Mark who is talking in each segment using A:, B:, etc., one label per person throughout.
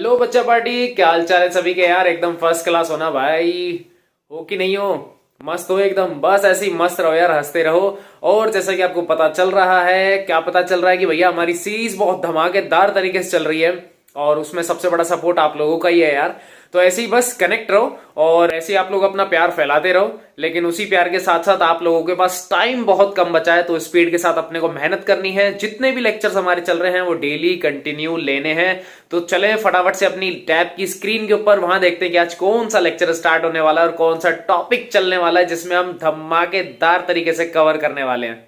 A: Hello बच्चा party, क्या हाल चाल है सभी के यार। एकदम फर्स्ट क्लास होना भाई। हो कि नहीं हो? मस्त हो एकदम। बस ऐसे ही मस्त रहो यार, हंसते रहो। और जैसा कि आपको पता चल रहा है, क्या पता चल रहा है कि भैया हमारी सीरीज बहुत धमाकेदार तरीके से चल रही है और उसमें सबसे बड़ा सपोर्ट आप लोगों का ही है यार। तो ऐसे ही बस कनेक्ट रहो और ऐसे ही आप लोग अपना प्यार फैलाते रहो। लेकिन उसी प्यार के साथ साथ आप लोगों के पास टाइम बहुत कम बचा है, तो स्पीड के साथ अपने को मेहनत करनी है। जितने भी लेक्चर्स हमारे चल रहे हैं वो डेली कंटिन्यू लेने हैं। तो चले फटाफट से अपनी टैब की स्क्रीन के ऊपर वहां देखते हैं कि आज कौन सा लेक्चर स्टार्ट होने वाला है और कौन सा टॉपिक चलने वाला है जिसमें हम धमाकेदार तरीके से कवर करने वाले हैं।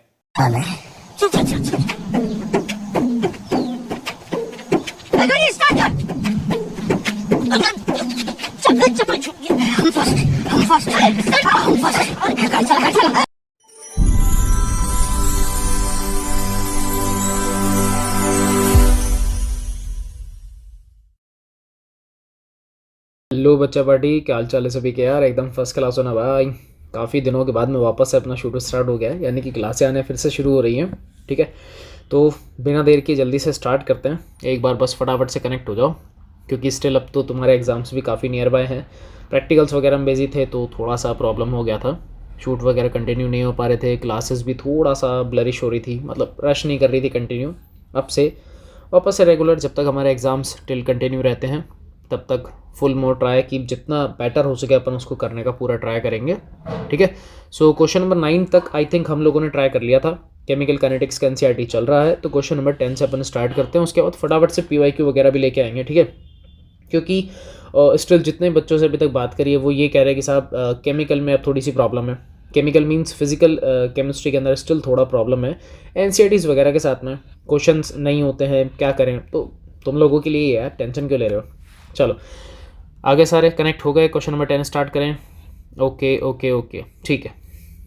A: हेलो बच्चा पार्टी, क्या हाल चाल है सभी के यार। एकदम फर्स्ट क्लास होना भाई। काफ़ी दिनों के बाद में वापस से अपना शूट स्टार्ट हो गया है, यानी कि क्लासें आने फिर से शुरू हो रही हैं। ठीक है, तो बिना देर के जल्दी से स्टार्ट करते हैं। एक बार बस फटाफट से कनेक्ट हो जाओ, क्योंकि स्टिल अब तो तुम्हारे एग्ज़ाम्स भी काफ़ी नियर बाय हैं। प्रैक्टिकल्स वगैरह में बिजी थे तो थोड़ा सा प्रॉब्लम हो गया था, शूट वगैरह कंटिन्यू नहीं हो पा रहे थे। क्लासेस भी थोड़ा सा ब्लरिश हो रही थी, मतलब रश नहीं कर रही थी कंटिन्यू। अब से वापस से रेगुलर, जब तक हमारे एग्ज़ाम्स टिल कंटिन्यू रहते हैं तब तक फुल मोर ट्राई की जितना बेटर हो सके अपन उसको करने का पूरा ट्राई करेंगे। ठीक है, सो क्वेश्चन नंबर 9 तक आई थिंक हम लोगों ने ट्राई कर लिया था। केमिकल काइनेटिक्स का एनसीईआरटी चल रहा है, तो क्वेश्चन नंबर 10 से अपन स्टार्ट करते हैं। उसके बाद फटाफट से पीवाईक्यू वगैरह भी लेके आएंगे। ठीक है, क्योंकि स्टिल जितने बच्चों से अभी तक बात करी है वो ये कह रहे हैं कि साहब केमिकल में अब थोड़ी सी प्रॉब्लम है। केमिकल मींस फिजिकल केमिस्ट्री के अंदर स्टिल थोड़ा प्रॉब्लम है। एनसीईआरटीज़ वगैरह के साथ में क्वेश्चंस नहीं होते हैं, क्या करें। तो तुम लोगों के लिए है, टेंशन क्यों ले रहे हो। चलो आगे सारे कनेक्ट हो गए। क्वेश्चन नंबर 10 स्टार्ट करें। ओके ओके ओके, ठीक है।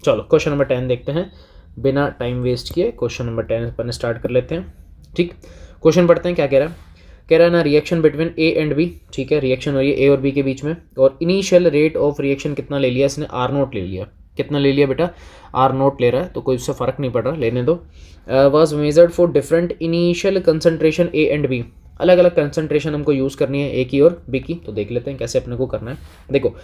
A: चलो क्वेश्चन नंबर 10 देखते हैं बिना टाइम वेस्ट किए। क्वेश्चन नंबर 10 अपन स्टार्ट कर लेते हैं। ठीक, क्वेश्चन पढ़ते हैं। क्या कह रहा है? कह रहा है ना, reaction between A and B. ठीक है, रिएक्शन हो रही है ए और बी के बीच में, और इनिशियल रेट ऑफ रिएक्शन कितना ले लिया इसने? आर नोट ले लिया। कितना ले लिया बेटा? आर नोट ले रहा है, तो कोई उससे फ़र्क नहीं पड़ रहा, लेने दो। Was measured for different initial concentration A and B. अलग अलग कंसंट्रेशन हमको यूज़ करनी है, ए की और बी की। तो देख लेते हैं कैसे अपने को करना है। देखो,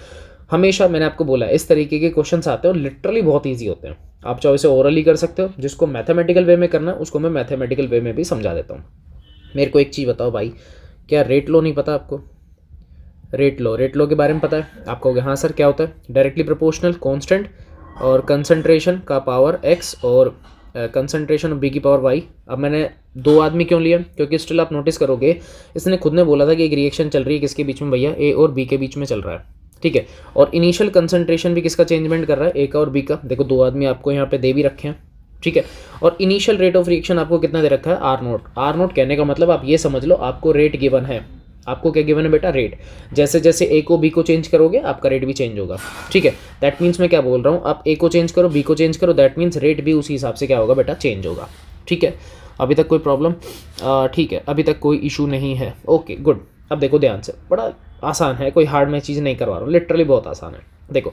A: हमेशा मैंने आपको बोला है इस तरीके के क्वेश्चंस आते हैं और लिटरली बहुत इजी होते हैं। आप चाहो इसे ओरली कर सकते हो, जिसको मैथमेटिकल वे में करना है उसको मैं मैथमेटिकल वे में भी समझा देता हूँ। मेरे को एक चीज़ बताओ भाई, क्या रेट लो नहीं पता आपको? रेट लो के बारे में पता है? आप कहोगे हाँ सर, क्या होता है? डायरेक्टली प्रोपोर्शनल कांस्टेंट और कंसंट्रेशन का पावर एक्स और कंसंट्रेशन ऑफ बी की पावर वाई। अब मैंने दो आदमी क्यों लिया? क्योंकि स्टिल आप नोटिस करोगे इसने खुद ने बोला था कि एक रिएक्शन चल रही है किसके बीच में भैया? ए और बी के बीच में चल रहा है। ठीक है, और इनिशियल कंसंट्रेशन भी किसका चेंजमेंट कर रहा है? ए का और बी का। देखो दो आदमी आपको यहाँ पे दे भी रखे हैं। ठीक है, और इनिशियल रेट ऑफ रिएक्शन आपको कितना दे रखा है? Are note. आर नोट कहने का मतलब आप ये समझ लो, आपको रेट गिवन है। आपको क्या गिवन है बेटा? रेट। जैसे जैसे ए को बी को चेंज करोगे आपका रेट भी चेंज होगा। ठीक है, दैट मीन्स मैं क्या बोल रहा हूँ, आप ए को चेंज करो, बी को चेंज करो, दैट मीन्स रेट भी उसी हिसाब से क्या होगा बेटा? चेंज होगा। ठीक है, अभी तक कोई प्रॉब्लम? ठीक है, अभी तक कोई इशू नहीं है। Okay good. अब देखो ध्यान से, बड़ा आसान है, कोई हार्ड मैं चीज़ नहीं करवा रहा हूँ, लिटरली बहुत आसान है। देखो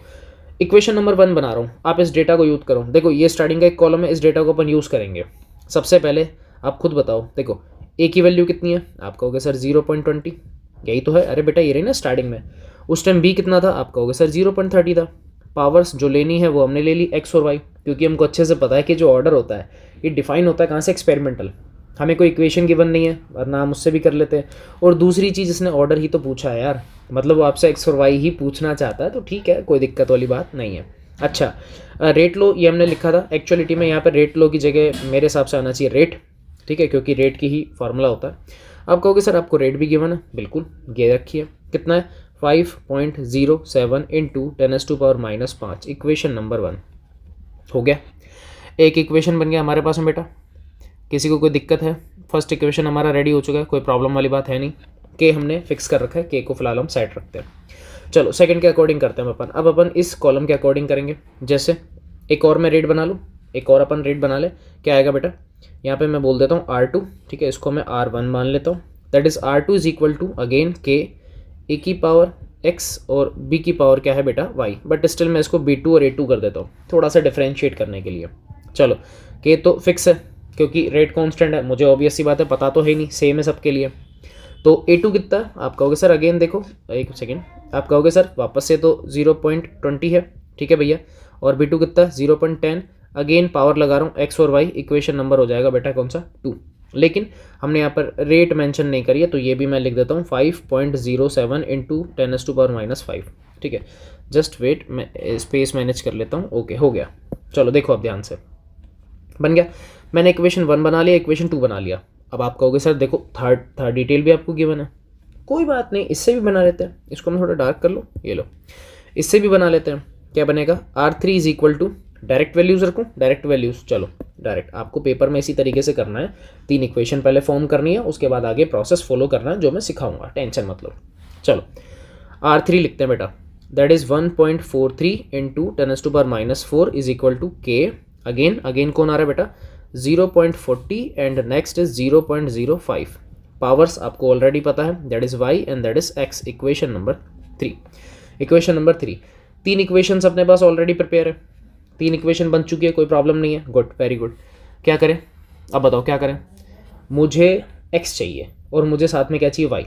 A: इक्वेशन नंबर 1 बना रहा हूँ, आप इस डेटा को यूज करो। देखो ये स्टार्टिंग का एक कॉलम है, इस डेटा को अपन यूज़ करेंगे। सबसे पहले आप खुद बताओ, देखो ए की वैल्यू कितनी है? आप कहोगे सर 0.20, यही तो है। अरे बेटा ये रही ना स्टार्टिंग में। उस टाइम बी कितना था? आप कहोगे सर 0.30 था। पावर्स जो लेनी है वो हमने ले ली, एक्स और वाई, क्योंकि हमको अच्छे से पता है कि जो ऑर्डर होता है ये डिफाइन होता है कहाँ से? एक्सपेरिमेंटल। हमें कोई इक्वेशन गिवन नहीं है, वरना हम उससे भी कर लेते हैं। और दूसरी चीज़, इसने ऑर्डर ही तो पूछा है यार, मतलब वो आपसे एक्स और वाई ही पूछना चाहता है, तो ठीक है, कोई दिक्कत वाली बात नहीं है। अच्छा, रेट लो ये हमने लिखा था। एक्चुअलिटी में यहाँ पर रेट लो की जगह मेरे हिसाब से आना चाहिए रेट। ठीक है, क्योंकि रेट की ही फॉर्मूला होता है। आप कहोगे सर आपको रेट भी गिवन है, बिल्कुल ये रखिए। कितना है? 5.07 इंटू 10⁻⁻5। इक्वेशन नंबर 1 हो गया। एक इक्वेशन बन गया हमारे पास में बेटा। किसी को कोई दिक्कत है? फर्स्ट इक्वेशन हमारा रेडी हो चुका है, कोई प्रॉब्लम वाली बात है नहीं। के हमने फिक्स कर रखा है, के को फिलहाल हम साइड रखते हैं। चलो सेकंड के अकॉर्डिंग करते हैं अपन। अब अपन इस कॉलम के अकॉर्डिंग करेंगे। जैसे एक और मैं रेट बना लूँ, एक और अपन रेट बना ले, क्या आएगा बेटा? यहाँ पे मैं बोल देता हूँ R2। ठीक है, इसको मैं R1 मान लेता हूँ। That is R2 is equal to again K, A की पावर x और b की पावर क्या है बेटा? y। बट स्टिल मैं इसको b2 और a2 कर देता हूँ थोड़ा सा डिफ्रेंशिएट करने के लिए। चलो के तो फिक्स है क्योंकि रेट कांस्टेंट है, मुझे ऑब्वियस सी बात है पता तो है नहीं, सेम है सबके लिए। तो A2 कितना है, आप कहोगे सर अगेन देखो एक सेकेंड, आप कहोगे सर वापस से तो 0.20 है, ठीक है भैया, और B2 कितना है 0.10, अगेन पावर लगा रहा हूँ x और y, इक्वेशन नंबर हो जाएगा बेटा कौन सा 2। लेकिन हमने यहाँ पर रेट मेंशन नहीं करी है, तो ये भी मैं लिख देता हूँ 5.07 इंटू 10⁻⁻5, ठीक है। जस्ट वेट, मैं स्पेस मैनेज कर लेता हूँ। ओके हो गया, चलो देखो अब ध्यान से, बन गया। मैंने इक्वेशन 1 बना लिया, इक्वेशन 2 बना लिया। अब आप कहोगे सर देखो थर्ड डिटेल भी आपको गिवन है, कोई बात नहीं, इससे भी बना लेते हैं। इसको मैं थोड़ा डार्क कर लो, ये लो, इससे भी बना लेते हैं। क्या बनेगा, R3 is equal to, direct values रखूँ, डायरेक्ट वैल्यूज, चलो डायरेक्ट आपको पेपर में इसी तरीके से करना है। 3 इक्वेशन पहले फॉर्म करनी है, उसके बाद आगे प्रोसेस फॉलो करना है जो मैं सिखाऊंगा, टेंशन मत लो। चलो R3 लिखते हैं बेटा, that is 1.43 into 10⁻⁻4 is equal to K, again कौन आ रहा है बेटा 0.40 एंड नेक्स्ट इज 0.05। पावर्स आपको ऑलरेडी पता है, that is y and that is x, equation number 3। Equation number 3, 3 equations अपने पास ऑलरेडी प्रिपेयर है, 3 इक्वेशन बन चुकी है, कोई प्रॉब्लम नहीं है, गुड वेरी गुड। क्या करें अब बताओ क्या करें, मुझे x चाहिए और मुझे साथ में क्या चाहिए y,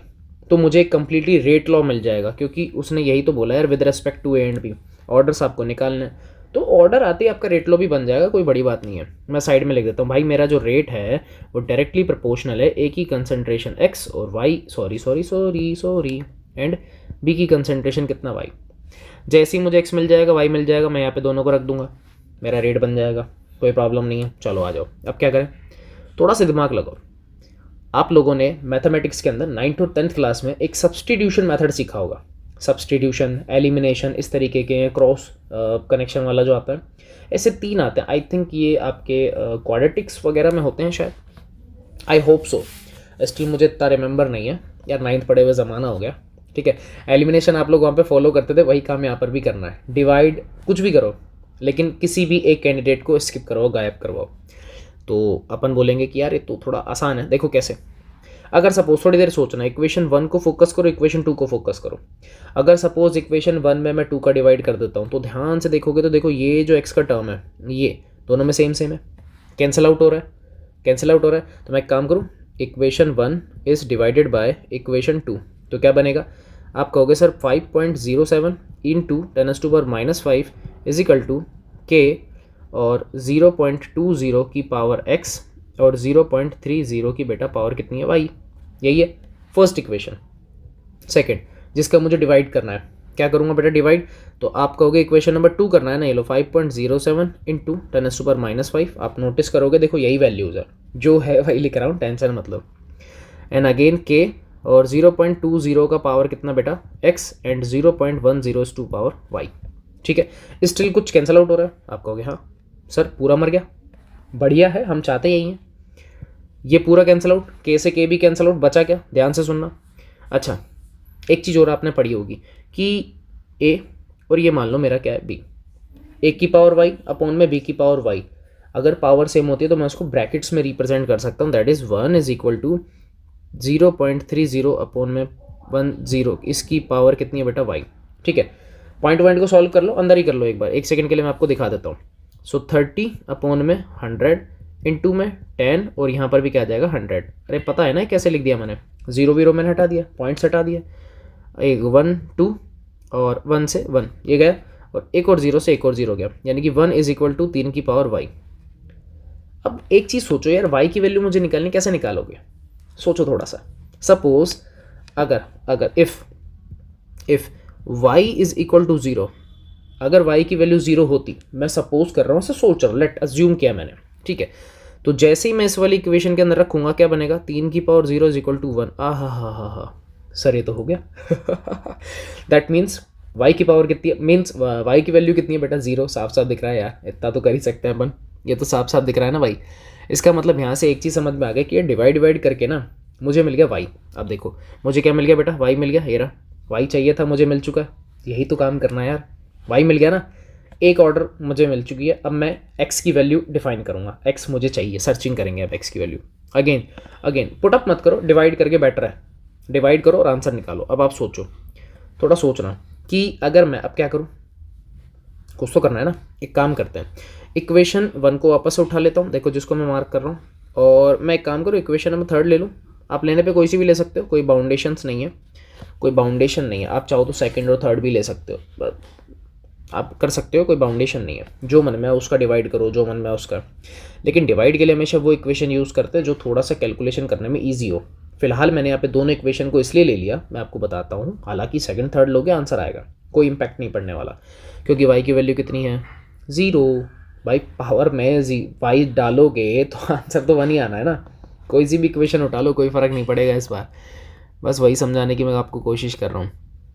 A: तो मुझे एक कम्प्लीटली रेट लॉ मिल जाएगा, क्योंकि उसने यही तो बोला यार with respect to A and B, orders आपको निकालने हैं, तो ऑर्डर आते ही आपका रेट लॉ भी बन जाएगा, कोई बड़ी बात नहीं है। मैं साइड में लिख देता हूँ भाई, मेरा जो रेट है वो डायरेक्टली प्रोपोर्शनल है ए की कंसंट्रेशन x और y, सॉरी एंड b की कंसंट्रेशन कितना y। जैसे ही मुझे x मिल जाएगा y मिल जाएगा, मैं यहाँ पे दोनों को रख दूंगा, मेरा रेट बन जाएगा, कोई प्रॉब्लम नहीं है। चलो आ जाओ, अब क्या करें, थोड़ा सा दिमाग लगाओ। आप लोगों ने मैथमेटिक्स के अंदर 9th और 10th क्लास में एक सब्सटीट्यूशन मेथड सीखा होगा, सब्सटीट्यूशन, एलिमिनेशन, इस तरीके के क्रॉस कनेक्शन वाला जो आता है, ऐसे 3 आते हैं। आई थिंक ये आपके क्वाड्रेटिक्स वगैरह में होते हैं शायद, आई होप सो, स्टिल मुझे इतना रिमेंबर नहीं है यार, 9th पढ़े हुए ज़माना हो गया, ठीक है। एलिमिनेशन आप लोग वहाँ पे फॉलो करते थे, वही काम यहाँ पर भी करना है, डिवाइड कुछ भी करो, लेकिन किसी भी एक कैंडिडेट को स्किप करवाओ, गायब करवाओ। तो अपन बोलेंगे कि यार ये तो थोड़ा आसान है, देखो कैसे। अगर सपोज थोड़ी देर सोचना, इक्वेशन 1 को फोकस करो, इक्वेशन 2 को फोकस करो। अगर सपोज इक्वेशन 1 में मैं 2 का डिवाइड कर देता हूँ, तो ध्यान से देखोगे तो देखो ये जो x का टर्म है ये दोनों में सेम है, कैंसिल आउट हो रहा है, कैंसिल आउट हो रहा है। तो मैं एक काम करूँ, equation 1 is divided by equation 2, तो क्या बनेगा, आप कहोगे sir 5.07 into 10⁻⁻5 is equal to K और 0.20 की पावर x और 0.30 की बेटा पावर कितनी है y, यही है फर्स्ट इक्वेशन। सेकंड, जिसका मुझे डिवाइड करना है, क्या करूँगा बेटा डिवाइड, तो आप कहोगे इक्वेशन नंबर 2 करना है ना, ये लो 5.07 इंटू 10⁻⁻5, आप नोटिस करोगे देखो यही वैल्यूज़ है, जो है वही लिख रहा हूँ, टेंशन मतलब। एंड अगेन K और 0.20 का पावर कितना बेटा x and 0.10 to power y, ठीक है। स्टिल कुछ कैंसिल आउट हो रहा है, आप कहोगे हाँ सर पूरा मर गया, बढ़िया है, हम चाहते यही हैं, ये पूरा कैंसिल आउट, के से के भी कैंसिल आउट, बचा क्या, ध्यान से सुनना। अच्छा एक चीज़ और आपने पढ़ी होगी कि ए और ये मान लो मेरा क्या है बी, ए की पावर वाई अपॉन में बी की पावर वाई, अगर पावर सेम होती है तो मैं उसको ब्रैकेट्स में रिप्रेजेंट कर सकता हूँ, that is 1 is equal to 0.30 upon में 10, इसकी पावर कितनी है बेटा वाई, ठीक है। पॉइंट को सॉल्व कर लो, अंदर ही कर लो एक बार, एक सेकंड के लिए मैं आपको दिखा देता हूँ। सो 30 अपॉन में 100 इंटू में 10 और यहाँ पर भी क्या आ जाएगा 100। अरे पता है ना कैसे लिख दिया मैंने, 0 मैंने हटा दिया, पॉइंट्स हटा दिया, एक 1 2 और 1 से 1 ये गया, और एक और 0 से एक और 0 गया, यानी कि 1 इज इक्वल टू 3 की पावर वाई। अब एक चीज़ सोचो यार, वाई की वैल्यू मुझे निकालनी, कैसे निकालोगे, सोचो थोड़ा सा। सपोज अगर if y is equal to 0, अगर y की वैल्यू 0 होती, मैं सपोज कर रहा हूँ, सोच रहा हूँ, लेट अज्यूम किया मैंने, ठीक है। तो जैसे ही मैं इस वाली इक्वेशन के अंदर रखूंगा क्या बनेगा, 3 की पावर 0 इज इक्वल टू 1। हा सर ये तो हो गया दैट मीन्स y की पावर कितनी है, मीन्स y की वैल्यू कितनी है बेटा 0, साफ साफ दिख रहा है यार, इतना तो कर ही सकते हैं अपन, ये तो साफ साफ दिख रहा है ना भाई। इसका मतलब यहाँ से एक चीज़ समझ में आ गया कि ये डिवाइड करके ना मुझे मिल गया y। अब देखो मुझे क्या मिल गया बेटा, y मिल गया, ये रहा y चाहिए था मुझे मिल चुका है, यही तो काम करना है यार, y मिल गया ना, एक ऑर्डर मुझे मिल चुकी है। अब मैं x की वैल्यू डिफाइन करूँगा, x मुझे चाहिए, सर्चिंग करेंगे अब x की वैल्यू। अगेन पुट अप मत करो, डिवाइड करके बेटर है, डिवाइड करो और आंसर निकालो। अब आप सोचो, थोड़ा सोचना कि अगर मैं अब क्या करूँ, कुछ तो करना है ना, एक काम करते हैं, इक्वेशन 1 को वापस से उठा लेता हूँ, देखो जिसको मैं मार्क कर रहा हूँ, और मैं एक काम करूँ इक्वेशन नंबर 3 ले लूँ, आप लेने पे कोई सी भी ले सकते हो, कोई बाउंडेशंस नहीं है, कोई बाउंडेशन नहीं है। आप चाहो तो सेकंड और थर्ड भी ले सकते हो, आप कर सकते हो, कोई बाउंडेशन नहीं है। जो मन में है उसका डिवाइड करो, जो मन में है उसका। लेकिन डिवाइड के लिए हमेशा वो इक्वेशन यूज़ करते हैं जो थोड़ा सा कैलकुलेशन करने में ईजी हो। फिलहाल मैंने यहाँ पे दोनों इक्वेशन को इसलिए ले लिया, मैं आपको बताता हूँ। हालांकि सेकंड थर्ड लोगे आंसर आएगा, कोई इंपैक्ट नहीं पड़ने वाला, क्योंकि वाई की वैल्यू कितनी है 0। भाई पावर में वाई डालोगे तो आंसर तो 1 ही आना है ना। कोई सी भी इक्वेशन उठा लो, कोई फ़र्क नहीं पड़ेगा इस बार। बस वही समझाने की मैं आपको कोशिश कर रहा हूँ।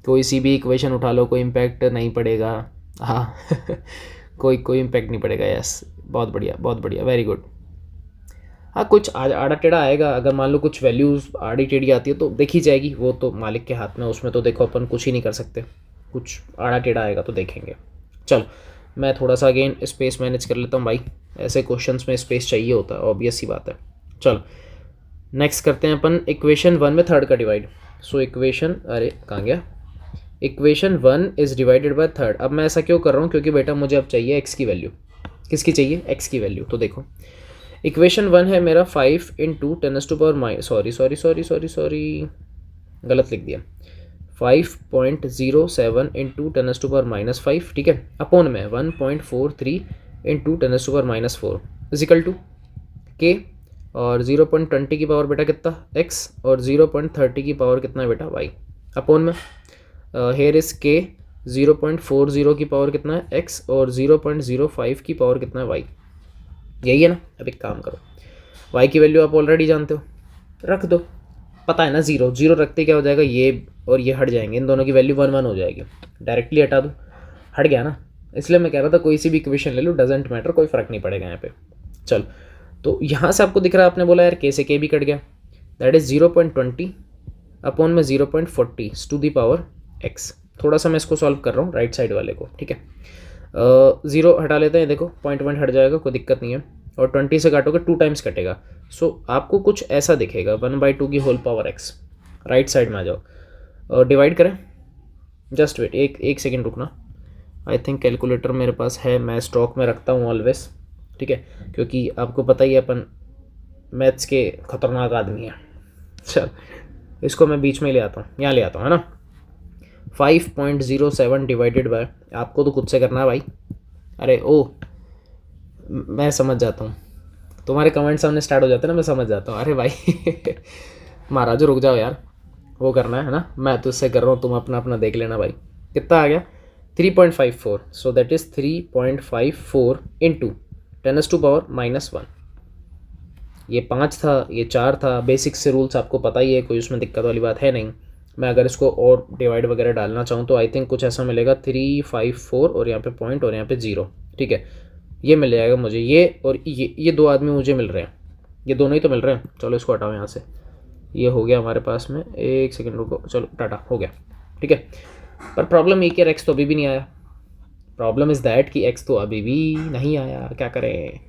A: कोई सी भी इक्वेशन उठा लो, कोई इम्पैक्ट नहीं पड़ेगा। हाँ कोई इम्पैक्ट नहीं पड़ेगा। यस, बहुत बढ़िया, बहुत बढ़िया, वेरी गुड। हाँ, कुछ आड़ा टेढ़ा आएगा, अगर मान लो कुछ वैल्यूज़ आड़ी टेढ़ी आती है तो देखी जाएगी, वो तो मालिक के हाथ में, उसमें तो देखो अपन कुछ ही नहीं कर सकते। कुछ आड़ा टेढ़ा आएगा तो देखेंगे। चलो मैं थोड़ा सा अगेन स्पेस मैनेज कर लेता हूँ भाई, ऐसे क्वेश्चंस में स्पेस चाहिए होता है, ऑब्वियस सी बात है। चलो नेक्स्ट करते हैं अपन इक्वेशन 1 में थर्ड का डिवाइड। सो इक्वेशन, अरे कहाँ गया, equation 1 is divided by third. अब मैं ऐसा क्यों कर रहा हूँ, क्योंकि बेटा मुझे अब चाहिए एक्स की वैल्यू। किसकी चाहिए, एक्स की वैल्यू। तो देखो इक्वेशन 1 है मेरा 5 इंटू 10⁻⁻, सॉरी गलत लिख दिया, 5.07 इंटू 10⁻⁻5, ठीक है, अपॉन में 1.43 इंटू 10⁻⁻4 इजिकल टू के, और 0.20 की पावर बेटा कितना x, और 0.30 की पावर कितना है बेटा y, अपॉन में हेयर इज के 0.40 की पावर कितना है x, और 0.05 की पावर कितना है y। यही है ना। अब एक काम करो, y की वैल्यू आप ऑलरेडी जानते हो, रख दो, पता है ना, 0 रखते क्या हो जाएगा, ये और ये हट जाएंगे, इन दोनों की वैल्यू 1 हो जाएगी, डायरेक्टली हटा दो, हट गया ना। इसलिए मैं कह रहा था कोई सी भी इक्वेशन ले लो, डजेंट मैटर, कोई फ़र्क नहीं पड़ेगा यहाँ पे। चलो तो यहाँ से आपको दिख रहा है, आपने बोला यार के से के भी कट गया, दैट इज़ 0.20 अपॉन में 0.40 टू दी पावर x। थोड़ा सा मैं इसको सॉल्व कर रहा हूँ राइट साइड वाले को, ठीक है। 0 हटा लेते हैं, देखो पॉइंट हट जाएगा, कोई दिक्कत नहीं है, और 20 से काटोगे 2 टाइम्स कटेगा। सो आपको कुछ ऐसा दिखेगा 1/2 की whole power x। Right side में आ जाओ, डिवाइड करें, जस्ट वेट, एक सेकेंड रुकना। आई थिंक कैलकुलेटर मेरे पास है, मैं स्टॉक में रखता हूँ ऑलवेज, ठीक है, क्योंकि आपको पता ही है अपन मैथ्स के खतरनाक आदमी हैं। चल इसको मैं बीच में ले आता हूँ, यहाँ ले आता हूँ, है ना। 5.07 डिवाइडेड बाय, आपको तो खुद से करना है भाई। अरे ओ, मैं समझ जाता हूँ, तुम्हारे कमेंट सामने स्टार्ट हो जाते हैं ना, मैं समझ जाता हूँ। अरे भाई महाराज रुक जाओ यार, वो करना है ना, मैं तो इससे कर रहा हूँ, तुम अपना अपना देख लेना भाई। कितना आ गया 3.54, सो दैट इज़ 3.54 इंटू 10⁻⁻1। ये 5 था, ये 4 था, बेसिक्स से रूल्स आपको पता ही है, कोई उसमें दिक्कत वाली बात है नहीं। मैं अगर इसको और डिवाइड वगैरह डालना चाहूँ तो आई थिंक कुछ ऐसा मिलेगा 354, और यहाँ पे पॉइंट, और यहाँ पे 0, ठीक है, ये मिल जाएगा मुझे, ये और ये 2 आदमी मुझे मिल रहे हैं, ये दोनों ही तो मिल रहे हैं। चलो इसको हटाओ यहाँ से, ये हो गया हमारे पास में, एक सेकेंड रुको, चलो टाटा हो गया, ठीक है। पर प्रॉब्लम ये कि एक्स तो अभी भी नहीं आया, प्रॉब्लम इज़ दैट कि एक्स तो अभी भी नहीं आया। क्या करें,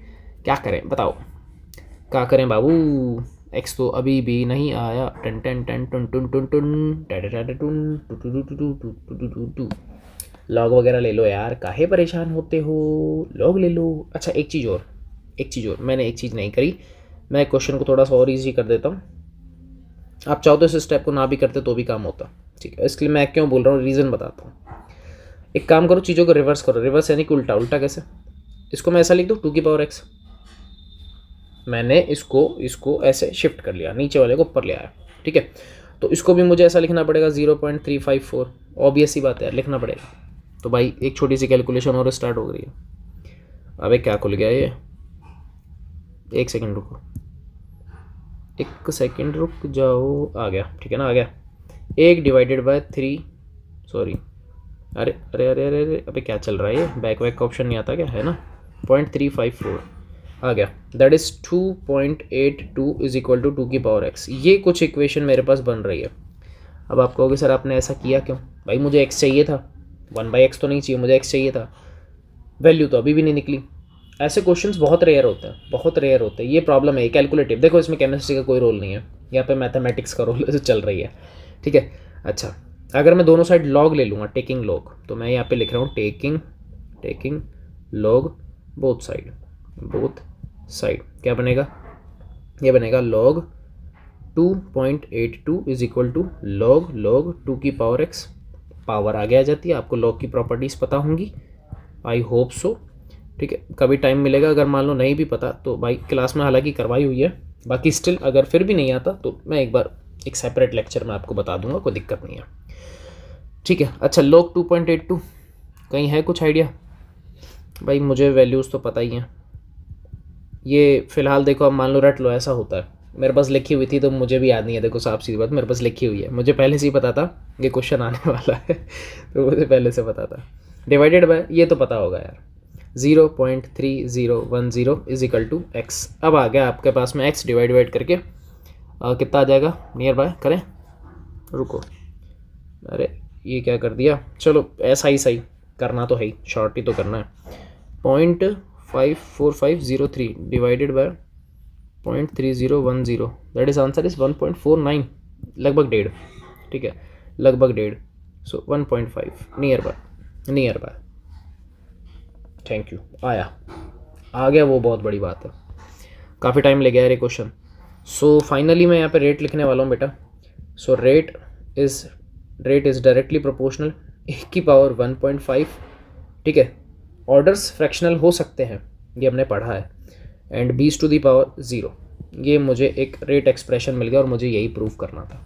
A: क्या करें बताओ, क्या करें बाबू, एक्स तो अभी भी नहीं आया। टन टन टन टन टन टन टन, लॉग वगैरह ले लो यार, काहे परेशान होते हो, लॉग ले लो। अच्छा एक चीज़ और मैंने एक चीज़ नहीं करी, मैं क्वेश्चन को थोड़ा सा और ईजी कर देता हूँ। आप चाहो तो इस स्टेप को ना भी करते तो भी काम होता, ठीक है। इसके लिए मैं क्यों बोल रहा हूँ, रीज़न बताता हूँ। एक काम करो, चीज़ों को रिवर्स करो, रिवर्स यानी कि उल्टा कैसे, इसको मैं ऐसा लिख दूँ 2 की पावर x, मैंने इसको ऐसे शिफ्ट कर लिया, नीचे वाले को ऊपर ले आया, ठीक है। तो इसको भी मुझे ऐसा लिखना पड़ेगा 0.354, ऑब्वियस ही बात है, लिखना पड़ेगा। तो भाई एक छोटी सी कैलकुलेशन और स्टार्ट हो गई है। अबे क्या खुल गया ये, एक सेकेंड रुको, एक सेकेंड रुक जाओ, आ गया, ठीक है ना, आ गया। 1 डिवाइडेड बाय 3, सॉरी, अरे अरे अरे अरे अरे अबे क्या चल रहा है ये, बैक का ऑप्शन नहीं आता क्या, है ना, 0.354 आ गया, that is 2.82 is equal to 2 की पावर x। ये कुछ इक्वेशन मेरे पास बन रही है। अब आप कहोगे सर आपने ऐसा किया क्यों, भाई मुझे x चाहिए था, 1/x तो नहीं चाहिए, मुझे x चाहिए था, वैल्यू तो अभी भी नहीं निकली। ऐसे क्वेश्चंस बहुत रेयर होते हैं, बहुत रेयर होते हैं, ये प्रॉब्लम है। कैलकुलेटिव देखो, इसमें केमिस्ट्री का कोई रोल नहीं है, यहाँ पे मैथमेटिक्स का रोल चल रही है, ठीक है। अच्छा अगर मैं दोनों साइड लॉग ले लूँगा, टेकिंग लॉग, तो मैं यहाँ पे लिख रहा हूँ टेकिंग लॉग बोथ साइड, क्या बनेगा, ये बनेगा log 2.82 is equal to log 2 की पावर x, पावर आगे आ जाती है। आपको log की प्रॉपर्टीज़ पता होंगी, आई होप सो। ठीक है, कभी टाइम मिलेगा, अगर मान लो नहीं भी पता तो भाई क्लास में हालांकि करवाई हुई है, बाकी स्टिल अगर फिर भी नहीं आता तो मैं एक बार एक सेपरेट लेक्चर में आपको बता दूंगा, कोई दिक्कत नहीं है। ठीक है, अच्छा log 2.82 कहीं है कुछ आइडिया? भाई मुझे वैल्यूज़ तो पता ही हैं, ये फ़िलहाल देखो, अब मान लो रट लो, ऐसा होता है। मेरे पास लिखी हुई थी तो मुझे भी याद नहीं है, देखो साफ सीधी बात, मेरे पास लिखी हुई है, मुझे पहले से ही पता था ये क्वेश्चन आने वाला है तो मुझे पहले से पता था। डिवाइडेड बाय, ये तो पता होगा यार, 0.3010 इज इक्वल टू एक्स। अब आ गया आपके पास में एक्स डिवाइड करके कितना आ जाएगा, नियर बाय करें, रुको, अरे ये क्या कर दिया, चलो ऐसा ही सही करना तो है ही, शॉर्ट ही तो करना है। 0.54503 divided by 0.3010, that is answer is 1.49, लगभग 1.5। ठीक है, लगभग 1.5, सो 1.5, नियर बाय। थैंक यू, आ गया वो बहुत बड़ी बात है, काफ़ी टाइम ले गया यार ये क्वेश्चन। सो फाइनली मैं यहाँ पे रेट लिखने वाला हूँ बेटा। So rate is directly proportional ए की पावर 1.5। ठीक है, ऑर्डर्स फ्रैक्शनल हो सकते हैं, ये हमने पढ़ा है, एंड बीस टू दी पावर 0, ये मुझे एक रेट एक्सप्रेशन मिल गया और मुझे यही प्रूव करना था।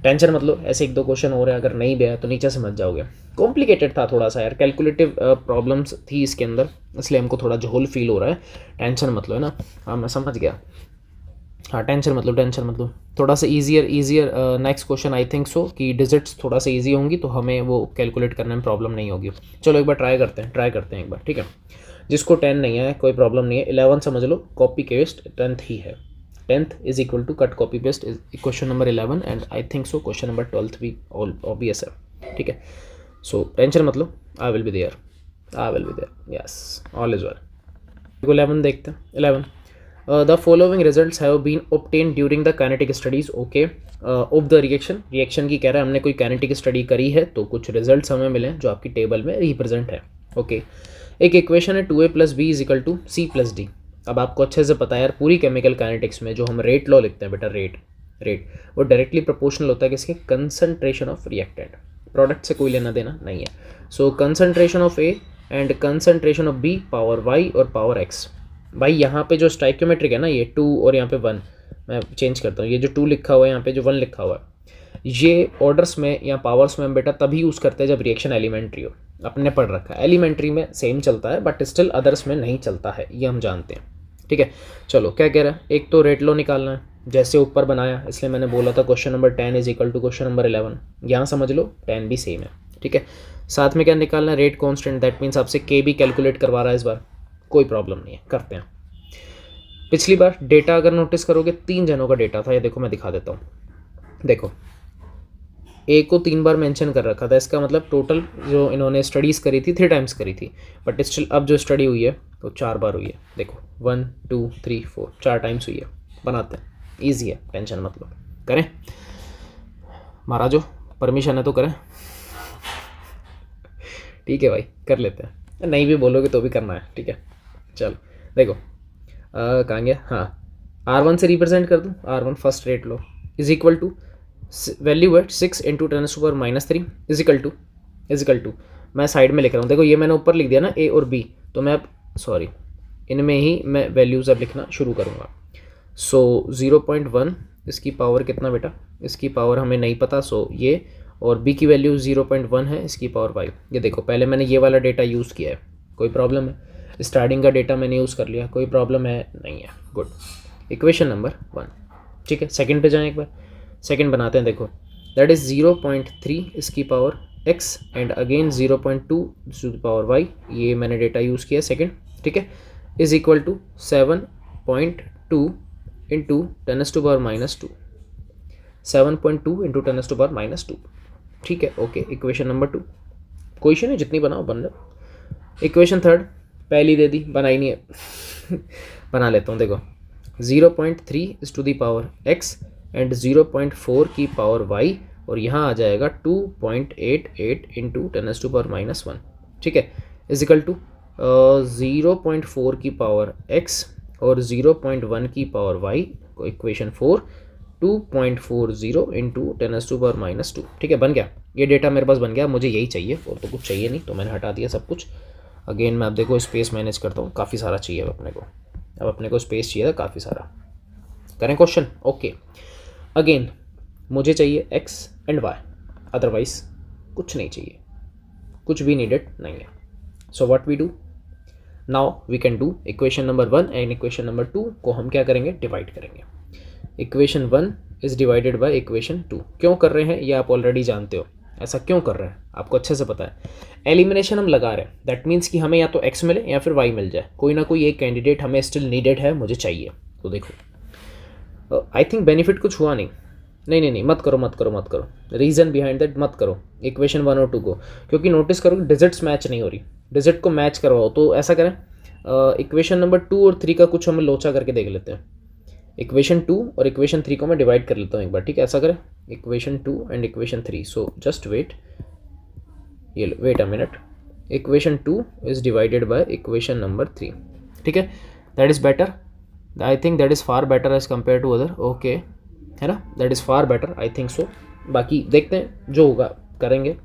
A: टेंशन मतलब ऐसे एक दो क्वेश्चन हो रहे हैं, अगर नहीं भी आया तो नीचे समझ जाओगे। कॉम्प्लिकेटेड था थोड़ा सा यार, कैलकुलेटिव प्रॉब्लम्स थी इसके अंदर, इसलिए हमको थोड़ा झोल फील हो रहा है। टेंशन मतलब है ना, हाँ मैं समझ गया, हाँ टेंशन मतलब थोड़ा सा easier next question I think सो कि डिजिट्स थोड़ा सा ईजी होंगी तो हमें वो कैलकुलेट करने में प्रॉब्लम नहीं होगी। चलो एक बार ट्राई करते हैं एक बार। ठीक है, जिसको 10 नहीं है कोई प्रॉब्लम नहीं है, 11 समझ लो, कॉपी पेस्ट 10th ही है, 10th is equal to cut copy paste question number 11 and I think so question number 12th भी ऑब्वियस है। ठीक है, सो टेंशन मतलब I will be there, yes, all is well. 11 देखते हैं, 11 the following results have been obtained during the kinetic studies, okay, of the reaction की कह रहा है, हमने कोई kinetic स्टडी करी है तो कुछ रिजल्ट्स हमें मिले जो आपकी टेबल में रिप्रेजेंट है। ओके, एक इक्वेशन है 2a + b = c + d। अब आपको अच्छे से पता है यार, पूरी केमिकल काइनेटिक्स में जो हम रेट लॉ लिखते हैं बेटा, रेट वो डायरेक्टली प्रोपोर्शनल होता है किसके, कंसंट्रेशन ऑफ रिएक्टेंट, प्रोडक्ट से कोई लेना देना नहीं है। So concentration of a and concentration of b power y और पावर x। भाई यहाँ पे जो स्टाइक्योमेट्रिक है ना, ये 2 और यहाँ पे 1, मैं चेंज करता हूँ, ये जो 2 लिखा हुआ है, यहाँ पे जो 1 लिखा हुआ है, ये ऑर्डर्स में या पावर्स में हम बेटा तभी यूज़ करते हैं जब रिएक्शन एलिमेंट्री हो। अपने पढ़ रखा है, एलिमेंट्री में सेम चलता है बट स्टिल अदर्स में नहीं चलता है, ये हम जानते हैं। ठीक है, चलो क्या कह रहा है, एक तो रेट लो निकालना है, जैसे ऊपर बनाया इसलिए मैंने बोला था question number 10 is equal to question number 11, यहाँ समझ लो 10 भी सेम है। ठीक है, साथ में क्या निकालना है, रेट कॉन्स्टेंट, दैट मीन्स आपसे के भी कैलकुलेट करवा रहा है इस बार, कोई प्रॉब्लम नहीं है, करते हैं। पिछली बार डेटा अगर नोटिस करोगे 3 जनों का डेटा था, ये देखो मैं दिखा देता हूँ, देखो ए को 3 बार मेंशन कर रखा था, इसका मतलब टोटल जो इन्होंने स्टडीज़ करी थी 3 टाइम्स करी थी, बट स्टिल अब जो स्टडी हुई है तो 4 बार हुई है। देखो 1 2 3 4 4 टाइम्स हुई है, बनाते हैं, ईजी है, टेंशन मतलब, करें महाराजो, परमिशन है तो करें। ठीक है भाई, कर लेते हैं, नहीं भी बोलोगे तो भी करना है। ठीक है, चलो देखो कहाँ गया, हाँ R1 से रिप्रेजेंट कर दूँ, R1 फर्स्ट रेट लो is equal to value at 6 × 10⁻³ is equal to मैं साइड में लिख रहा हूँ, देखो ये मैंने ऊपर लिख दिया ना A और B, तो मैं अब सॉरी इनमें ही मैं वैल्यूज़ अब लिखना शुरू करूँगा। सो 0.1 इसकी पावर कितना बेटा, इसकी पावर हमें नहीं पता, सो ये, और B की वैल्यू 0.1 है, इसकी पावर 5। ये देखो पहले मैंने ये वाला डेटा यूज़ किया है, कोई प्रॉब्लम है, स्टार्टिंग का डेटा मैंने यूज़ कर लिया, कोई प्रॉब्लम है नहीं है, गुड। इक्वेशन नंबर 1, ठीक है, सेकंड पे जाएं, एक बार सेकंड बनाते हैं, देखो दैट इज़ 0.3 इसकी power x and again 0.2 to the power y, ये मैंने डेटा यूज़ किया सेकंड। ठीक है, is equal to 7.2 into 10⁻², 7.2 into 10⁻²। ठीक है, ओके, इक्वेशन नंबर 2, क्वेश्चन है जितनी बनाओ बन जाओ। इक्वेशन थर्ड पहली दे दी, बनाई नहीं है बना लेता हूँ, देखो 0.3 is to the power x and 0.4 की पावर y, और यहाँ आ जाएगा 2.88 इंटू 10⁻⁻1। ठीक है, इजिकल टू 0.4 की पावर x और 0.1 की पावर y को इक्वेशन 4 2.40 इंटू 10⁻²। ठीक है, बन गया, ये डेटा मेरे पास बन गया। मुझे यही चाहिए और तो कुछ चाहिए नहीं, तो मैंने हटा दिया सब कुछ। अगेन मैं अब देखो स्पेस मैनेज करता हूँ, काफ़ी सारा चाहिए अब अपने को। अब अपने को स्पेस चाहिए था काफ़ी सारा। करें क्वेश्चन? ओके, अगेन मुझे चाहिए एक्स एंड वाई, अदरवाइज कुछ नहीं चाहिए, कुछ भी नीडेड नहीं है। So what we do now, we can do equation number 1 and equation number 2 को हम क्या करेंगे, डिवाइड करेंगे। Equation 1 is divided by equation 2। क्यों कर रहे हैं ये आप ऑलरेडी जानते हो, ऐसा क्यों कर रहे हैं आपको अच्छे से पता है। एलिमिनेशन हम लगा रहे हैं, दैट मीन्स कि हमें या तो एक्स मिले या फिर वाई मिल जाए, कोई ना कोई एक कैंडिडेट हमें स्टिल नीडेड है, मुझे चाहिए। तो देखो आई थिंक बेनिफिट कुछ हुआ नहीं, नहीं, मत करो, रीज़न बिहाइंड दैट मत करो इक्वेशन 1 और 2 को, क्योंकि नोटिस करो डिजिट्स मैच नहीं हो रही। डिजिट को मैच करवाओ, तो ऐसा करें इक्वेशन नंबर 2 और 3 का कुछ हम लोचा करके देख लेते हैं। इक्वेशन 2 और इक्वेशन 3 को मैं डिवाइड कर लेता हूँ एक बार, ठीक है। ऐसा करें equation 2 and equation 3। So just wait, ये लो, wait a minute. Equation 2 is divided by equation number 3, ठीक है। That is better, I think that is far better as compare to other, okay, है ना, that is far better, I think so. बाकी देखते हैं जो होगा करेंगे।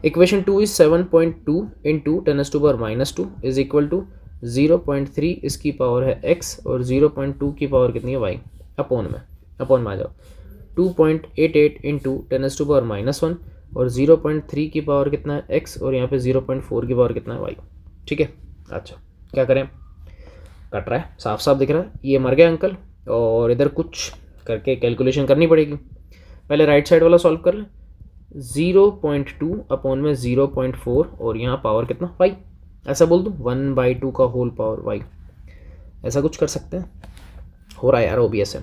A: Equation 2 is 7.2 into 10⁻² is equal to 0.3, इसकी पावर है x और 0.2 की पावर कितनी है y, अपॉन में आ जाओ। 2.88 इंटू 10⁻1 और 0.3 की पावर कितना है x और यहाँ पे 0.4 की पावर कितना है y, ठीक है। अच्छा क्या करें, कट रहा है, साफ साफ दिख रहा है, ये मर गया अंकल, और इधर कुछ करके कैलकुलेशन करनी पड़ेगी। पहले राइट साइड वाला सॉल्व कर ले, 0.2 अपॉन में 0.4 और यहाँ पावर कितना y, ऐसा बोल दूँ 1/2 का होल पावर y, ऐसा कुछ कर सकते हैं। हो रहा है यार, OBS है।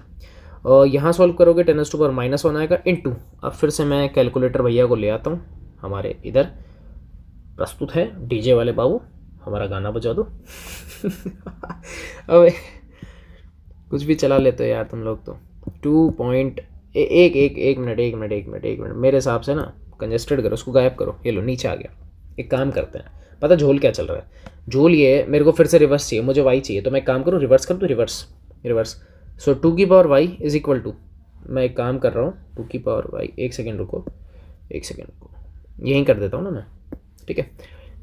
A: यहाँ सॉल्व करोगे 10⁻1 आएगा इंटू, अब फिर से मैं कैलकुलेटर भैया को ले आता हूँ, हमारे इधर प्रस्तुत है डीजे वाले बाबू, हमारा गाना बजा दो। अबे कुछ भी चला लेते हो यार तुम लोग तो। 1 मिनट मेरे हिसाब से ना कंजेस्टेड करो, उसको गायब करो। ये लो नीचे आ गया। एक काम करते हैं, पता झोल क्या चल रहा है, झोल ये मेरे को फिर से रिवर्स चाहिए, मुझे वाई चाहिए, तो मैं एक काम करूँ, रिवर्स कर दूँ, रिवर्स। सो 2 की power y is equal to, मैं एक काम कर रहा हूँ, 2 की पावर वाई, एक सेकेंड रुको, यहीं कर देता हूँ ना मैं, ठीक है।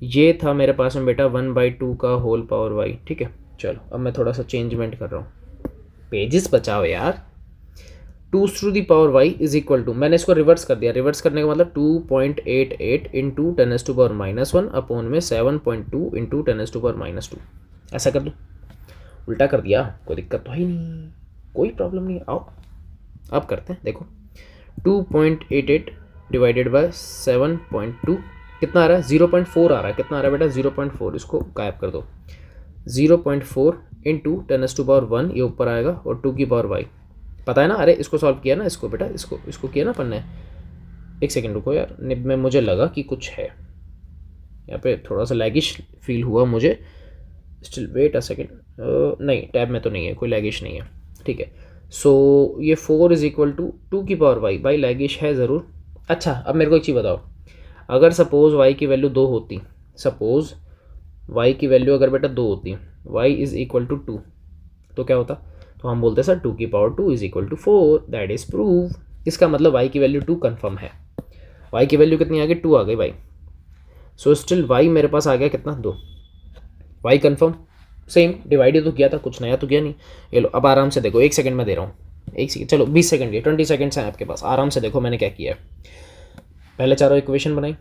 A: ये था मेरे पास में बेटा 1/2 का होल पावर वाई, ठीक है। चलो अब मैं थोड़ा सा चेंजमेंट कर रहा हूँ, पेजेस बचाओ यार। 2 to the power y is equal to, मैंने इसको रिवर्स कर दिया, रिवर्स करने का मतलब 2.88 इंटू 10⁻1 अपॉन में 7.2 इंटू 10⁻², ऐसा कर दूँ, उल्टा कर दिया, कोई दिक्कत तो है ही नहीं, कोई प्रॉब्लम नहीं। आओ अब करते हैं, देखो 2.88 डिवाइडेड बाय 7.2 कितना आ रहा है, 0.4 आ रहा है, कितना आ रहा है बेटा 0.4, इसको गायब कर दो। 0.4 इंटू 10⁻1 ये ऊपर आएगा और 2 की पावर वाई, पता है ना, अरे इसको सॉल्व किया ना, इसको बेटा इसको किया ना अपन ने। एक सेकेंड रुको यार, निब में मुझे लगा कि कुछ है यहाँ पे, थोड़ा सा लैगिश फील हुआ मुझे, स्टिल वेट अ सेकेंड, नहीं टैब में तो नहीं है, कोई लैगिश नहीं है, ठीक है। सो ये 4 इज इक्वल टू 2 की पावर वाई, भाई लैगिश है ज़रूर। अच्छा अब मेरे को एक चीज़ बताओ, अगर सपोज़ वाई की वैल्यू 2 होती, सपोज़ वाई की वैल्यू अगर बेटा 2 होती, वाई इज़ इक्वल टू 2, तो क्या होता, तो हम बोलते हैं सर 2 की power 2 is equal to 4, that is prove. इसका मतलब वाई की वैल्यू 2 कन्फर्म है। वाई की वैल्यू कितनी आ गई, 2 आ गई भाई। सो स्टिल वाई मेरे पास आ गया कितना, 2, वाई कन्फर्म, सेम डिवाइड ही तो किया था, कुछ नया तो किया नहीं। ये लो अब आराम से देखो, 1 सेकंड में दे रहा हूँ, 1 सेकंड, चलो 20 सेकंड, 20 सेकंड्स हैं आपके पास, आराम से देखो मैंने क्या किया है। पहले चारों इक्वेशन बनाई,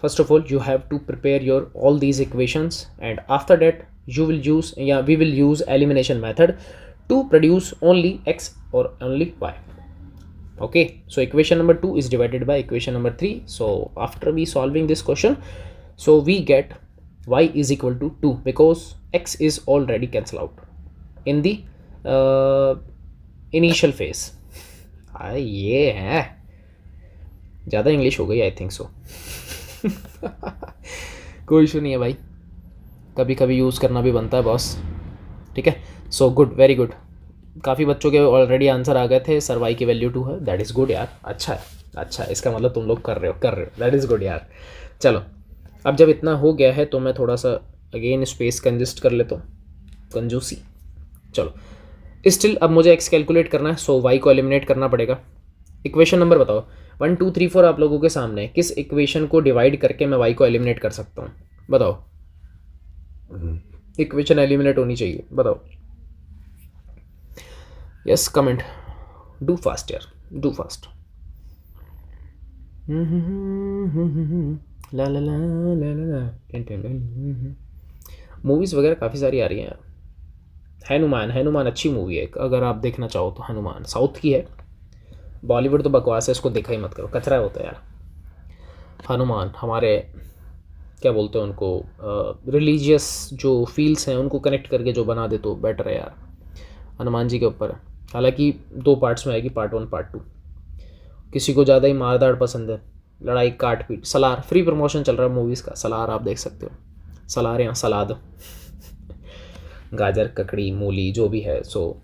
A: first of all you have to prepare your all these equations and after that you will use, we will use elimination method to produce only x or only y. Okay, so equation number 2 is divided by equation number 3. So after we solving this question, so we get y is equal to 2 because x is already cancelled out in the initial phase. ये है, ज़्यादा English हो गई आई think सो। कोई issue नहीं है भाई, कभी कभी यूज़ करना भी बनता है बॉस, ठीक है। सो गुड, वेरी गुड, काफ़ी बच्चों के ऑलरेडी आंसर आ गए थे, सर वाई की वैल्यू 2 है, दैट इज़ गुड यार, अच्छा है, इसका मतलब तुम लोग कर रहे हो, दैट इज़ गुड यार। चलो अब जब इतना हो गया है तो मैं थोड़ा सा अगेन स्पेस कंजेस्ट कर लेता हूँ, कंजूसी। चलो स्टिल अब मुझे एक्स कैलकुलेट करना है, सो वाई को एलिमिनेट करना पड़ेगा। इक्वेशन नंबर बताओ, 1 2 3 4 आप लोगों के सामने है, किस इक्वेशन को डिवाइड करके मैं वाई को एलिमिनेट कर सकता हूँ, बताओ। इक्वेशन एलिमिनेट होनी चाहिए, बताओ। यस कमेंट, डू फास्ट यार, डू फास्ट। ला ला ला ला ला। मूवीज़ वगैरह काफ़ी सारी आ रही हैं यार। हनुमान, हनुमान अच्छी मूवी है अगर आप देखना चाहो तो। हनुमान साउथ की है, बॉलीवुड तो बकवास है, इसको देखा ही मत करो, कचरा होता है यार। हनुमान हमारे क्या बोलते हैं उनको, रिलीजियस जो फील्स हैं उनको कनेक्ट करके जो बना दे तो बेटर है यार। हनुमान जी के ऊपर है, हालांकि 2 पार्ट्स में आएगी, पार्ट 1 पार्ट 2। किसी को ज़्यादा ही मारदाड़ पसंद है, लड़ाई काट पीट, सलार फ्री प्रमोशन चल रहा है मूवीज़ का, सलार आप देख सकते हो। सलार यहाँ सलाद गाजर ककड़ी मूली जो भी है। सो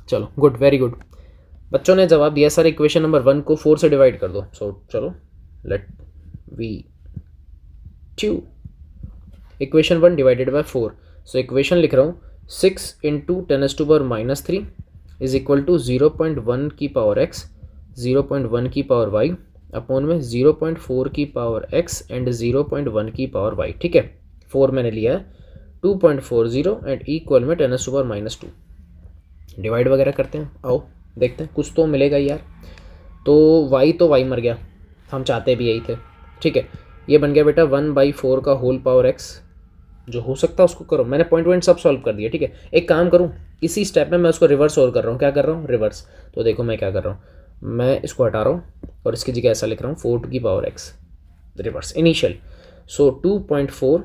A: चलो गुड, वेरी गुड। बच्चों ने जवाब दिया सर इक्वेशन नंबर 1 को 4 से डिवाइड कर दो। सो चलो let we to equation 1 divided by 4। So equation लिख रहा हूँ 6 इंटू 10⁻³ इज इक्वल टू 0.1 की पावर x, 0.1 की पावर y अपॉन में 0.4 की पावर x एंड 0.1 की पावर y। ठीक है, 4 मैंने लिया है, 2.40 एंड इक्वल में 10⁻²। डिवाइड वगैरह करते हैं, आओ देखते हैं कुछ तो मिलेगा यार। तो y मर गया, हम चाहते भी यही थे। ठीक है, ये बन गया बेटा 1/4 का होल पावर x, जो हो सकता है उसको करो। मैंने पॉइंट सब सॉल्व कर दिया। ठीक है, एक काम करूँ, इसी स्टेप में मैं उसको रिवर्स और कर रहा हूँ। क्या कर रहा हूँ, रिवर्स। तो देखो मैं क्या कर रहा हूँ, मैं इसको हटा रहा हूँ और इसकी जगह ऐसा लिख रहा हूँ 4 की पावर x रिवर्स इनिशियल। सो 2.4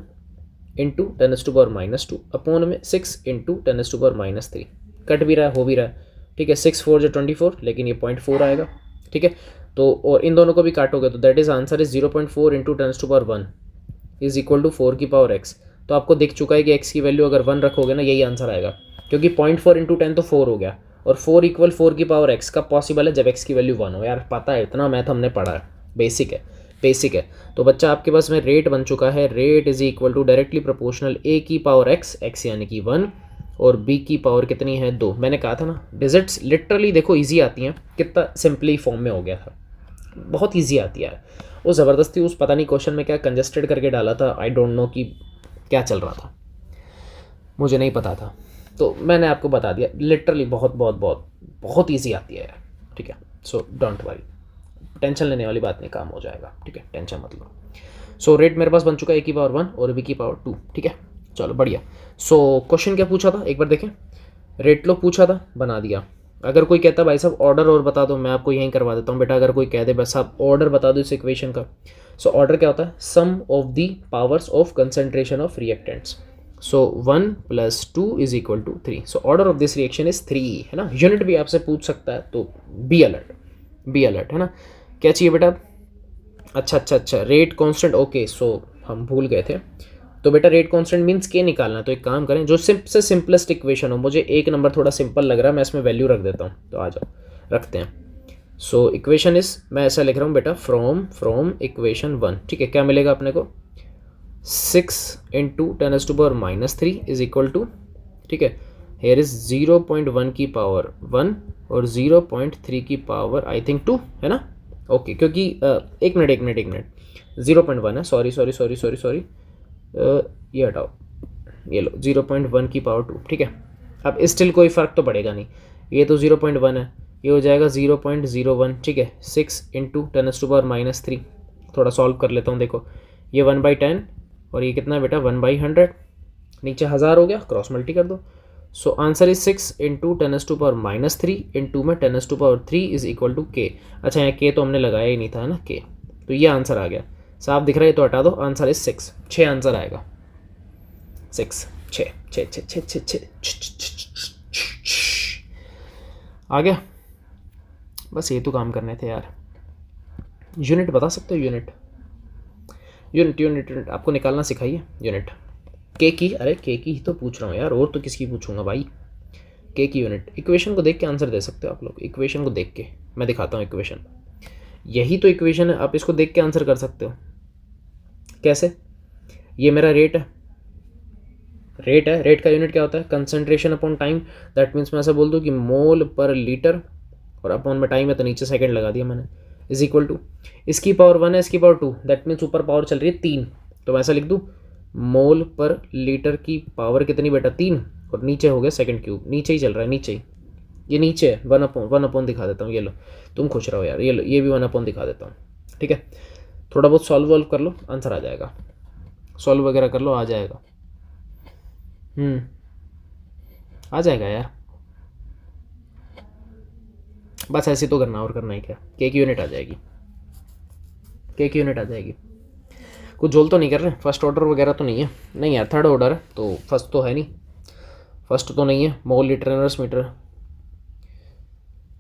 A: इंटू 10⁻² अपॉन में 6 इंटू 10⁻³ कट भी रहा है, हो भी रहा है। ठीक है, 6 4 जो 24, लेकिन ये 0.4 आएगा। ठीक है, तो और इन दोनों को भी काटोगे तो that is answer is 0.4 into 10⁻1 is equal to 4 की पावर x। तो आपको दिख चुका है कि x की वैल्यू अगर 1 रखोगे ना यही आंसर आएगा, क्योंकि 0.4 इंटू 10 तो 4 हो गया, और 4 इक्वल 4 की पावर x कब पॉसिबल है, जब x की वैल्यू 1 हो। यार पता है, इतना मैथ हमने पढ़ा है, बेसिक है, बेसिक है। तो बच्चा आपके पास में रेट बन चुका है, rate is equal to directly proportional a की पावर x यानी कि 1 और b की पावर कितनी है 2। मैंने कहा था ना डिजिट्स लिटरली देखो ईजी आती हैं, कितना सिंपली फॉर्म में हो गया था, बहुत ईजी आती है। वो ज़बरदस्ती उस पता नहीं क्वेश्चन में क्या कंजस्टेड करके डाला था, आई डोंट नो कि क्या चल रहा था, मुझे नहीं पता था, तो मैंने आपको बता दिया। लिटरली बहुत बहुत बहुत बहुत ईजी आती है यार। ठीक है, सो डोंट वरी, टेंशन लेने वाली बात नहीं, काम हो जाएगा। ठीक है, टेंशन मत लो। सो रेट मेरे पास बन चुका है a की पावर 1 और b की पावर 2। ठीक है, चलो बढ़िया। सो क्वेश्चन क्या पूछा था एक बार देखें, रेट लो पूछा था, बना दिया। अगर कोई कहता भाई साहब ऑर्डर और बता दो, मैं आपको यहीं करवा देता हूँ बेटा। अगर कोई कह दे बस आप ऑर्डर बता दो इस इक्वेशन का, सो ऑर्डर क्या होता है, sum of the powers of concentration of reactants. So 1 + 2 is equal to 3। So order of this reaction is 3, है ना। यूनिट भी आपसे पूछ सकता है, तो बी अलर्ट, बी अलर्ट, है ना। क्या चाहिए बेटा, अच्छा रेट कांस्टेंट, ओके। सो हम भूल गए थे, तो बेटा रेट कांस्टेंट मींस के निकालना है। तो एक काम करें, जो से सिंपलेस्ट इक्वेशन हो, मुझे एक नंबर थोड़ा सिंपल लग रहा है, मैं इसमें वैल्यू रख देता हूँ, तो आ जाओ रखते हैं। सो इक्वेशन इज, मैं ऐसा लिख रहा हूँ बेटा, फ्रॉम इक्वेशन 1। ठीक है, क्या मिलेगा अपने को, 6 इंटू 10⁻³ इज इक्वल टू, ठीक है, हेयर इज 0.1 की पावर 1 और 0.3 की पावर आई थिंक 2, है ना। ओके, क्योंकि एक मिनट 0.1 है, सॉरी, ये हटाओ, ये लो 0.1 की पावर 2। ठीक है, अब स्टिल कोई फ़र्क तो पड़ेगा नहीं, ये तो 0.1 है, ये हो जाएगा 0.01। ठीक है, 6 इंटू 10⁻³ थोड़ा सॉल्व कर लेता हूँ। देखो ये 1/10 और ये कितना है बेटा 1/100, नीचे 1000 हो गया, क्रॉस मल्टी कर दो। So answer is 6 into 10⁻³ into में 10⁻³ इज इक्वल टू के। अच्छा यहाँ के तो हमने लगाया ही नहीं था, है ना, के, तो ये आंसर आ गया। साफ दिख रहा है, तो हटा दो, आंसर इज 6, 6 आंसर आएगा, 6 आ गया। बस ये तो काम करने थे यार। यूनिट बता सकते हो, यूनिट आपको निकालना सिखाइए। यूनिट के की, अरे के की ही तो पूछ रहा हूँ यार, और तो किसकी पूछूंगा भाई। के की यूनिट, इक्वेशन को देख के आंसर दे सकते हो आप लोग। इक्वेशन को देख के मैं दिखाता हूँ इक्वेशन, यही तो इक्वेशन है, आप इसको देख के आंसर कर सकते हो। कैसे, ये मेरा रेट है, रेट है, रेट का यूनिट क्या होता है, concentration upon time. That means मैं ऐसा बोल दूँ कि मोल पर लीटर और अपॉन में टाइम है तो नीचे सेकंड लगा दिया मैंने, इज इक्वल टू इसकी पावर 1 है इसकी पावर 2, दैट मीन्स ऊपर पावर चल रही है 3, तो मैं ऐसा लिख दूँ मोल पर लीटर की पावर कितनी बेटा 3, और नीचे हो गया सेकंड क्यूब, नीचे ही चल रहा है, नीचे ही, ये नीचे है, 1 अपॉन दिखा देता हूँ, ये लो तुम खुश रहो यार, ये लो ये भी 1 अपॉन दिखा देता हूँ। ठीक है, थोड़ा बहुत सॉल्व वॉल्व कर लो, आंसर आ जाएगा, सॉल्व वगैरह कर लो, आ जाएगा। आ जाएगा यार, बस ऐसे तो करना, और करना ही क्या, के की यूनिट आ जाएगी, के की यूनिट आ जाएगी। कुछ जोल तो नहीं कर रहे, फर्स्ट ऑर्डर वगैरह तो नहीं है, नहीं यार थर्ड ऑर्डर है, तो फर्स्ट तो है नहीं, फर्स्ट तो नहीं है, मोल लीटर इनवर्स मीटर।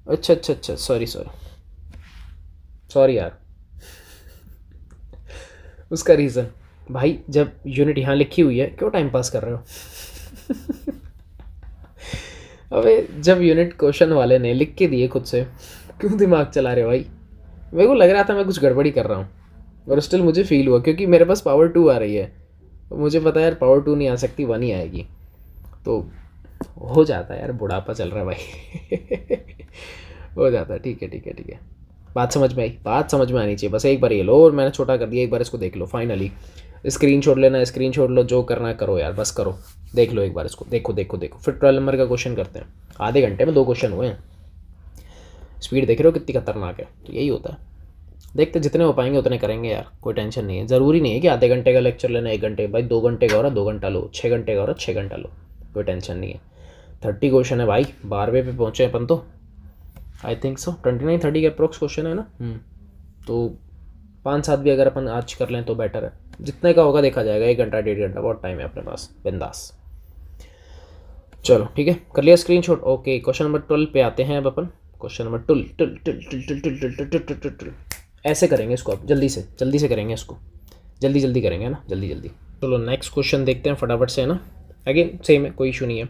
A: अच्छा अच्छा अच्छा, सॉरी सॉरी सॉरी यार, उसका रीज़न भाई जब यूनिट यहाँ लिखी हुई है क्यों टाइम पास कर रहे हो अबे जब यूनिट क्वेश्चन वाले ने लिख के दिए खुद से, क्यों दिमाग चला रहे हो भाई। मेरे को लग रहा था मैं कुछ गड़बड़ी कर रहा हूँ, और स्टिल मुझे फील हुआ क्योंकि मेरे पास पावर 2 आ रही है, तो मुझे पता है यार पावर 2 नहीं आ सकती, 1 ही आएगी, तो हो जाता है यार, बुढ़ापा चल रहा है भाई हो जाता है, ठीक है ठीक है ठीक है, बात समझ में आई, बात समझ में आनी चाहिए, बस एक बार ये लो, और मैंने छोटा कर दिया, एक बार इसको देख लो, फाइनली स्क्रीनशॉट लेना, स्क्रीनशॉट लो, जो करना है करो यार, बस करो, देख लो एक बार इसको, देखो देखो देखो, फिर 12 नंबर का क्वेश्चन करते हैं, आधे घंटे में 2 क्वेश्चन हुए हैं, स्पीड देख रहे हो कितनी खतरनाक है, तो यही होता है, देखते जितने हो पाएंगे उतने करेंगे यार, कोई टेंशन नहीं है, ज़रूरी नहीं है कि आधे घंटे का लेक्चर लेना 1 घंटे, भाई 2 घंटे का हो रहा 2 घंटा लो, 6 घंटे का हो रहा 6 घंटा लो, कोई टेंशन नहीं है। 30 क्वेश्चन है भाई, 12वें पे पहुँचे अपन तो, आई थिंक सो 29-30 के अप्रोक्स क्वेश्चन है ना, तो 5-7 भी अगर अपन आज कर लें तो बेटर है, जितने का होगा देखा जाएगा, 1 घंटा 1.5 घंटा बहुत टाइम है अपने पास, बिंदास। चलो ठीक है, कर लिया स्क्रीनशॉट, ओके क्वेश्चन नंबर 12 पे आते हैं अब अपन, क्वेश्चन नंबर 12 ऐसे करेंगे इसको, अब जल्दी से करेंगे इसको, जल्दी जल्दी करेंगे ना, जल्दी जल्दी। चलो नेक्स्ट क्वेश्चन देखते हैं फटाफट से, है ना, अगेन सेम है, कोई इशू नहीं है।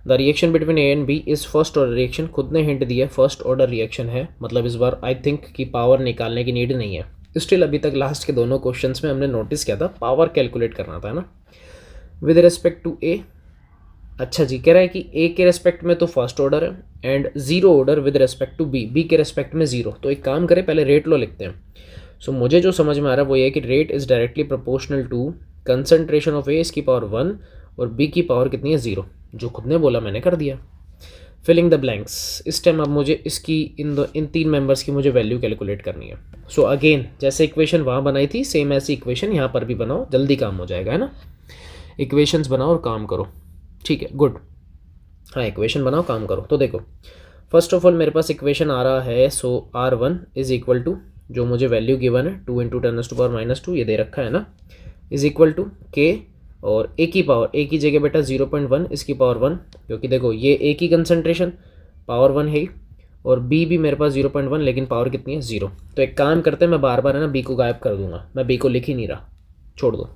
A: The reaction between A and B is first order reaction, खुद ने हिंट दिया फर्स्ट ऑर्डर रिएक्शन है, मतलब इस बार आई थिंक कि पावर निकालने की नीड नहीं है, स्टिल अभी तक लास्ट के दोनों क्वेश्चंस में हमने नोटिस किया था पावर कैलकुलेट करना था ना, विद रिस्पेक्ट टू ए। अच्छा जी, कह रहा है कि ए के रेस्पेक्ट में तो फर्स्ट ऑर्डर है and zero order with respect to B, B के रेस्पेक्ट में जीरो, तो एक काम करें पहले रेट लो लिखते हैं। सो मुझे जो समझ में आ रहा है वो ये है कि rate is directly proportional to concentration of A इसकी पावर 1 और बी की पावर कितनी है 0, जो खुद ने बोला मैंने कर दिया। फिलिंग द ब्लैंक्स, इस टाइम अब मुझे इसकी इन 3 मेंबर्स की मुझे वैल्यू कैलकुलेट करनी है। सो अगेन जैसे इक्वेशन वहाँ बनाई थी सेम ऐसी इक्वेशन यहाँ पर भी बनाओ, जल्दी काम हो जाएगा, है ना, इक्वेशंस बनाओ और काम करो, ठीक है गुड, हाँ इक्वेशन बनाओ काम करो। तो देखो फर्स्ट ऑफ ऑल मेरे पास इक्वेशन आ रहा है, सो R1 इज़ इक्वल टू जो मुझे वैल्यू गिवन है 2 × 10⁻⁻2 ये दे रखा है ना, इज़ इक्वल टू के और ए की पावर, ए की जगह बेटा 0.1 इसकी पावर 1, क्योंकि देखो ये ए की कंसंट्रेशन पावर 1 है और बी भी मेरे पास 0.1 लेकिन पावर कितनी है 0। तो एक काम करते हैं, मैं बार बार है ना बी को गायब कर दूंगा, मैं बी को लिख ही नहीं रहा, छोड़ दो,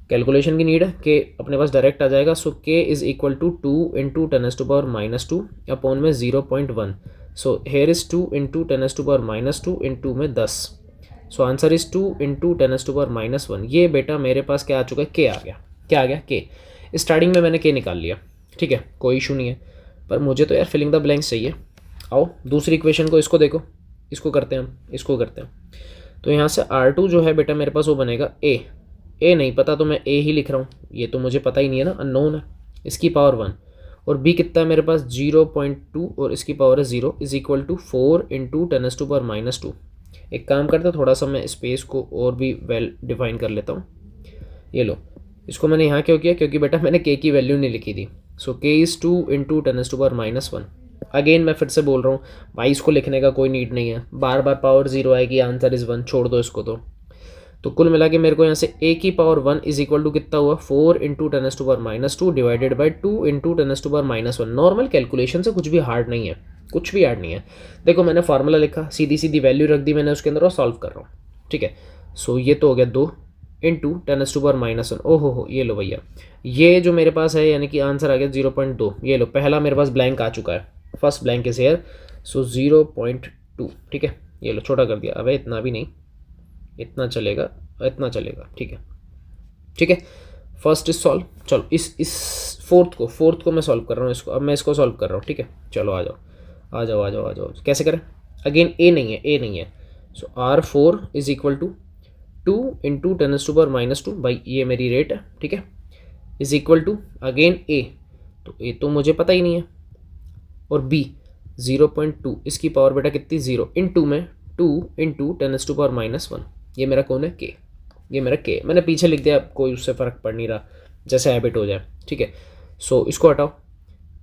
A: कैलकुलेशन की नीड है, के अपने पास डायरेक्ट आ जाएगा। सो के इज़ इक्वल टू 2 × 10⁻⁻2 अपॉन में 0.1, सो हेयर इज़ 2 × 10⁻⁻2 इंटू में 10, सो आंसर इज़ 2 × 10⁻⁻1। ये बेटा मेरे पास क्या आ चुका है, के आ गया, क्या आ गया के, स्टार्टिंग में मैंने के निकाल लिया, ठीक है कोई इशू नहीं है, पर मुझे तो यार फिलिंग द ब्लैंक्स चाहिए। आओ दूसरी इक्वेशन को, इसको देखो, इसको करते हैं हम, इसको करते हैं, तो यहाँ से R2 जो है बेटा मेरे पास वो बनेगा ए नहीं पता तो मैं ए ही लिख रहा हूँ, ये तो मुझे पता ही नहीं है ना, अननोन है, इसकी पावर 1 और बी कितना है मेरे पास 0.2 और इसकी पावर है 0 इज़ इक्वल टू 4 × 10⁻²। एक काम करते हैं, थोड़ा सा मैं स्पेस को और भी वेल डिफाइन कर लेता हूँ, ये लो, इसको मैंने यहाँ क्यों किया, क्योंकि बेटा मैंने के की वैल्यू नहीं लिखी थी। सो के इज़ 2 × 10⁻⁻1। अगेन मैं फिर से बोल रहा हूँ भाई, इसको लिखने का कोई नीड नहीं है, बार बार पावर 0 आएगी, आंसर इज़ 1, छोड़ दो इसको। तो कुल मिला के मेरे को यहाँ से ए की पावर 1 इज इक्वल टू कितना हुआ 4 × 10⁻² डिवाइडेड बाई 2 × 10⁻1। नॉर्मल कैलकुलेशन से कुछ भी हार्ड नहीं है, कुछ भी हार्ड नहीं है। देखो मैंने फार्मूला लिखा, सीधी सीधी वैल्यू रख दी मैंने उसके अंदर और सॉल्व कर रहा हूँ, ठीक है। सो ये तो हो गया 2 × 10⁻1। ओहो हो, ये लो भैया, ये जो मेरे पास है यानी कि आंसर आ गया 0.2। ये लो पहला मेरे पास ब्लैंक आ चुका है, फर्स्ट ब्लैंक इज हेयर, सो 0.2, ठीक है। ये लो छोटा कर दिया, अब इतना भी नहीं, इतना चलेगा, इतना चलेगा, ठीक है ठीक है। First is solve. चलो इस फोर्थ को मैं सॉल्व कर रहा हूँ, इसको अब मैं इसको सॉल्व कर रहा हूँ, ठीक है। चलो आ जाओ आ जाओ आ जाओ आ जाओ। कैसे करें? अगेन ए नहीं है। So R4 is equal to 2 into 10⁻⁻², भाई ये मेरी रेट है, ठीक है, is equal to again A, तो ए तो मुझे पता ही नहीं है, और बी 0.2, इसकी पावर बेटा कितनी 0, इंटू में 2 इंटू 10⁻⁻1, ये मेरा कौन है? के, ये मेरा के, मैंने पीछे लिख दिया, कोई उससे फ़र्क पड़ नहीं रहा, जैसे हैबिट हो जाए, ठीक है। सो इसको हटाओ,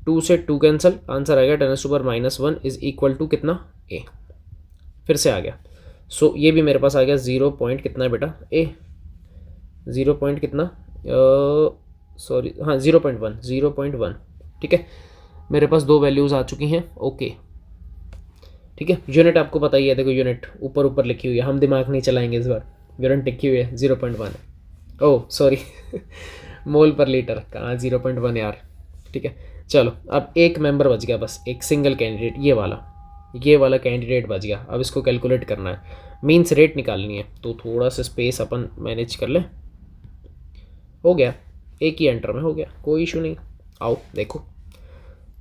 A: 2 से 2 कैंसिल, आंसर आ गया 10⁻⁻1 इज इक्वल टू कितना? ए। फिर से आ गया। सो ये भी मेरे पास आ गया 0 पॉइंट कितना है बेटा? ए, 0 पॉइंट कितना, सॉरी हाँ 0.1, ठीक है। मेरे पास दो वैल्यूज़ आ चुकी हैं, ओके, ठीक है। यूनिट आपको पता ही है, देखो यूनिट ऊपर लिखी हुई है, हम दिमाग नहीं चलाएंगे इस बार, यूनिट लिखी हुई है 0.1 है। ओह सॉरी मोल पर लीटर, कहाँ 0.1 यार, ठीक है। चलो अब एक मेंबर बच गया, बस एक सिंगल कैंडिडेट, ये वाला कैंडिडेट बच गया। अब इसको कैलकुलेट करना है, मीन्स रेट निकालनी है, तो थोड़ा सा स्पेस अपन मैनेज कर ले। हो गया, एक ही एंटर में हो गया, कोई इशू नहीं। आओ देखो,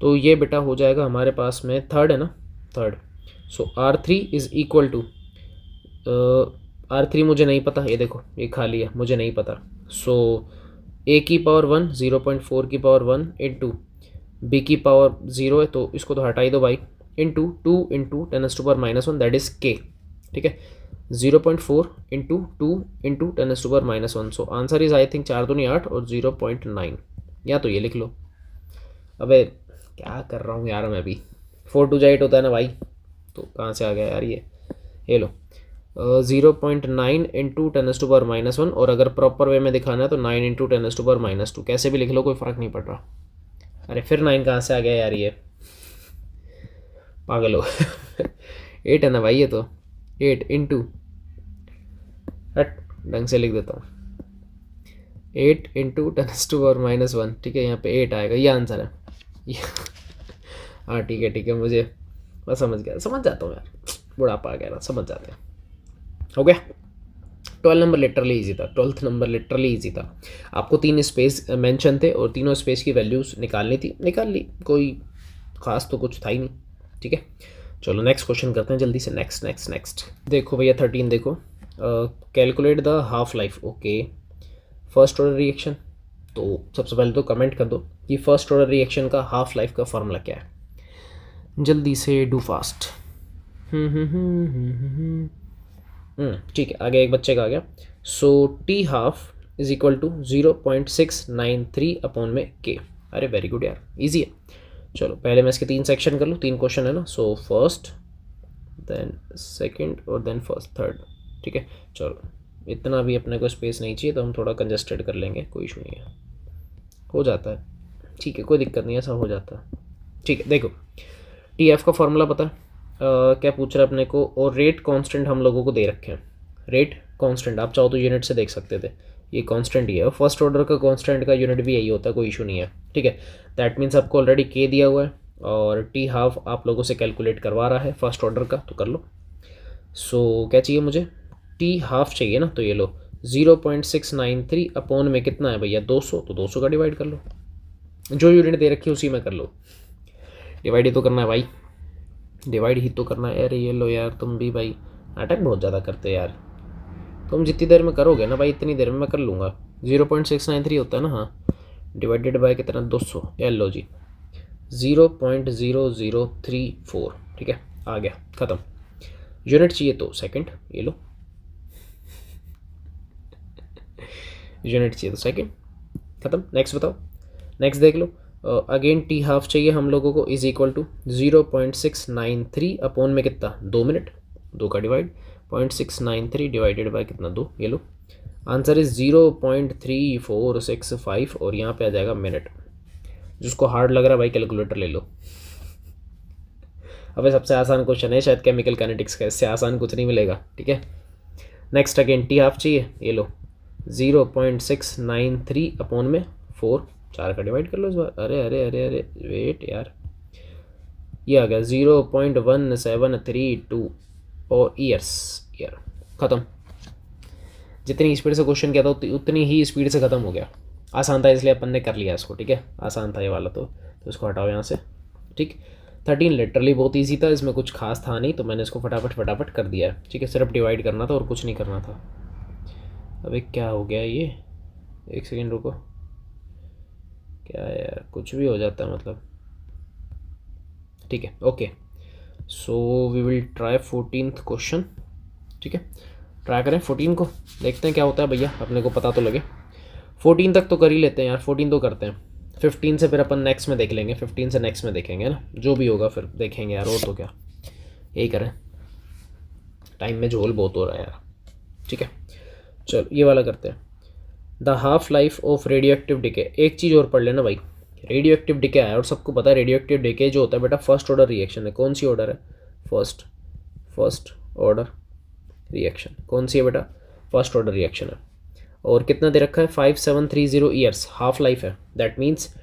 A: तो ये बेटा हो जाएगा हमारे पास में थर्ड है ना, third. So R3 is equal to, R3 मुझे नहीं पता, ये देखो ये खाली है, मुझे नहीं पता। सो A की पावर 1, 0.4 की पावर 1 इंटू B की पावर 0 है, तो इसको तो हटा ही दो भाई, into 2 into 10⁻⁻1 that is K, ठीक है। 0.4 into 2 into 10⁻⁻1, so answer is I think 4 दूनी 8 और 0.9, या तो ये लिख लो। अबे क्या कर रहा हूँ यार मैं अभी, 4 2 8 होता है ना भाई, तो कहाँ से आ गया यार ये लो 0.9 इंटू 10⁻⁻1, और अगर प्रॉपर वे में दिखाना है तो 9 इंटू 10⁻⁻2, कैसे भी लिख लो, कोई फ़र्क नहीं पड़ रहा। अरे फिर 9 कहाँ से आ गया यार, ये पागल हो 8 है ना भाई, ये तो 8 इंटू, हट ढंग से लिख देता हूँ, 8 इंटू 10⁻⁻1, ठीक है, यहाँ पे 8 आएगा, ये आंसर है। हाँ ठीक है, मुझे मैं समझ गया, समझ जाता हूँ यार, बुढ़ापा आ गया ना, समझ जाते हैं। हो गया। 12 नंबर लिटरली इजी था, 12th नंबर लिटरली इजी था। आपको 3 स्पेस मेंशन थे और तीनों स्पेस की वैल्यूज़ निकालनी थी, निकाल ली, कोई ख़ास तो कुछ था ही नहीं, ठीक है। चलो नेक्स्ट क्वेश्चन करते हैं जल्दी से, नेक्स्ट देखो भैया 13 देखो, calculate the half life, okay, first order reaction. तो सबसे पहले तो कमेंट कर दो कि फर्स्ट ऑर्डर रिएक्शन का हाफ लाइफ का फार्मूला क्या है, जल्दी से डू फास्ट। ठीक है, आगे एक बच्चे का आ गया। So T half is equal to 0.693 upon में के। अरे वेरी गुड यार, इजी है। चलो पहले मैं इसके 3 सेक्शन कर लूँ, 3 क्वेश्चन है ना, सो फर्स्ट देन सेकंड और देन फर्स्ट थर्ड, ठीक है। चलो इतना भी अपने को स्पेस नहीं चाहिए, तो हम थोड़ा कंजस्टेड कर लेंगे, कोई इशू नहीं है, हो जाता है, ठीक है, कोई दिक्कत नहीं है, ऐसा हो जाता है, ठीक है। देखो टी एफ का फॉर्मूला पता है, क्या पूछ रहा है अपने को, और रेट कांस्टेंट हम लोगों को दे रखे हैं, रेट कांस्टेंट आप चाहो तो यूनिट से देख सकते थे, ये कांस्टेंट ही है, और फर्स्ट ऑर्डर का कांस्टेंट का यूनिट भी यही होता है, कोई इशू नहीं है, ठीक है। दैट मीन्स आपको ऑलरेडी के दिया हुआ है, और टी हाफ आप लोगों से कैलकुलेट करवा रहा है फर्स्ट ऑर्डर का, तो कर लो। सो क्या चाहिए मुझे, टी हाफ चाहिए ना, तो ये लो 0.693 अपॉन में कितना है भैया 200, तो 200 का डिवाइड कर लो, जो यूनिट दे रखी है उसी में कर लो, डिवाइड ही तो करना है भाई, डिवाइड ही तो करना है। अरे ये लो यार, तुम भी भाई नाटक बहुत ज़्यादा करते हो यार, तुम जितनी देर में करोगे ना भाई, इतनी देर में मैं कर लूँगा। 0.693 होता है ना, हाँ, डिवाइडेड बाय कितना 200, ये लो जी 0.0034, ठीक है, आ गया ख़त्म। यूनिट चाहिए तो सेकंड, ये लो यूनिट चाहिए तो सेकंड, ख़त्म। नेक्स्ट बताओ, नेक्स्ट देख लो। अगेन टी हाफ चाहिए हम लोगों को, इज इक्वल टू 0.693 अपॉन में कितना 2 मिनट, 2 का डिवाइड 0.693 डिवाइडेड बाय कितना 2, ये लो आंसर इज 0.3465, और यहाँ पे आ जाएगा मिनट। जिसको हार्ड लग रहा है भाई कैलकुलेटर ले लो। अब सबसे आसान क्वेश्चन है शायद केमिकल काइनेटिक्स का, इससे आसान कुछ नहीं मिलेगा, ठीक है। नेक्स्ट अगेन टी हाफ चाहिए, ये लो 0.693 अपॉन में 4, 4 का डिवाइड कर लो इस बार। अरे अरे अरे अरे वेट यार, ये आ गया 0.1732 और ईयर, ख़त्म। जितनी स्पीड से क्वेश्चन किया था उतनी ही स्पीड से ख़त्म हो गया, आसान था इसलिए अपन ने कर लिया इसको, ठीक है, आसान था ये वाला। तो इसको हटाओ यहाँ से, ठीक। 13 लिटरली बहुत ईजी था, इसमें कुछ खास था नहीं, तो मैंने इसको फटाफट कर दिया है, ठीक है। सिर्फ डिवाइड करना था और कुछ नहीं करना था। अबे क्या हो गया ये, एक सेकेंड रुको, क्या है यार, कुछ भी हो जाता है मतलब, ठीक है, okay. So we will try 14th question, ठीक है। ट्राई करें 14 को, देखते हैं क्या होता है भैया, अपने को पता तो लगे। 14 तक तो कर ही लेते हैं यार, 14 तो करते हैं। 15 से फिर अपन नेक्स्ट में देख लेंगे, 15 से नेक्स्ट में देखेंगे ना, जो भी होगा फिर देखेंगे यार, और तो क्या, यही करें, टाइम में झोल बहुत हो रहा है यार, ठीक है। चलो ये वाला करते हैं, the half life of radio active decay. एक चीज़ और पढ़ लेना भाई, रेडियो एक्टिव डिके आया और सबको पता है रेडियो एक्टिव डिके जो होता है बेटा फर्स्ट ऑर्डर रिएक्शन है। कौन सी ऑर्डर है, फर्स्ट ऑर्डर रिएक्शन। कौन सी है बेटा, फर्स्ट ऑर्डर रिएक्शन है। और कितना दे रखा है, 5730 ईयर्स हाफ लाइफ है। That means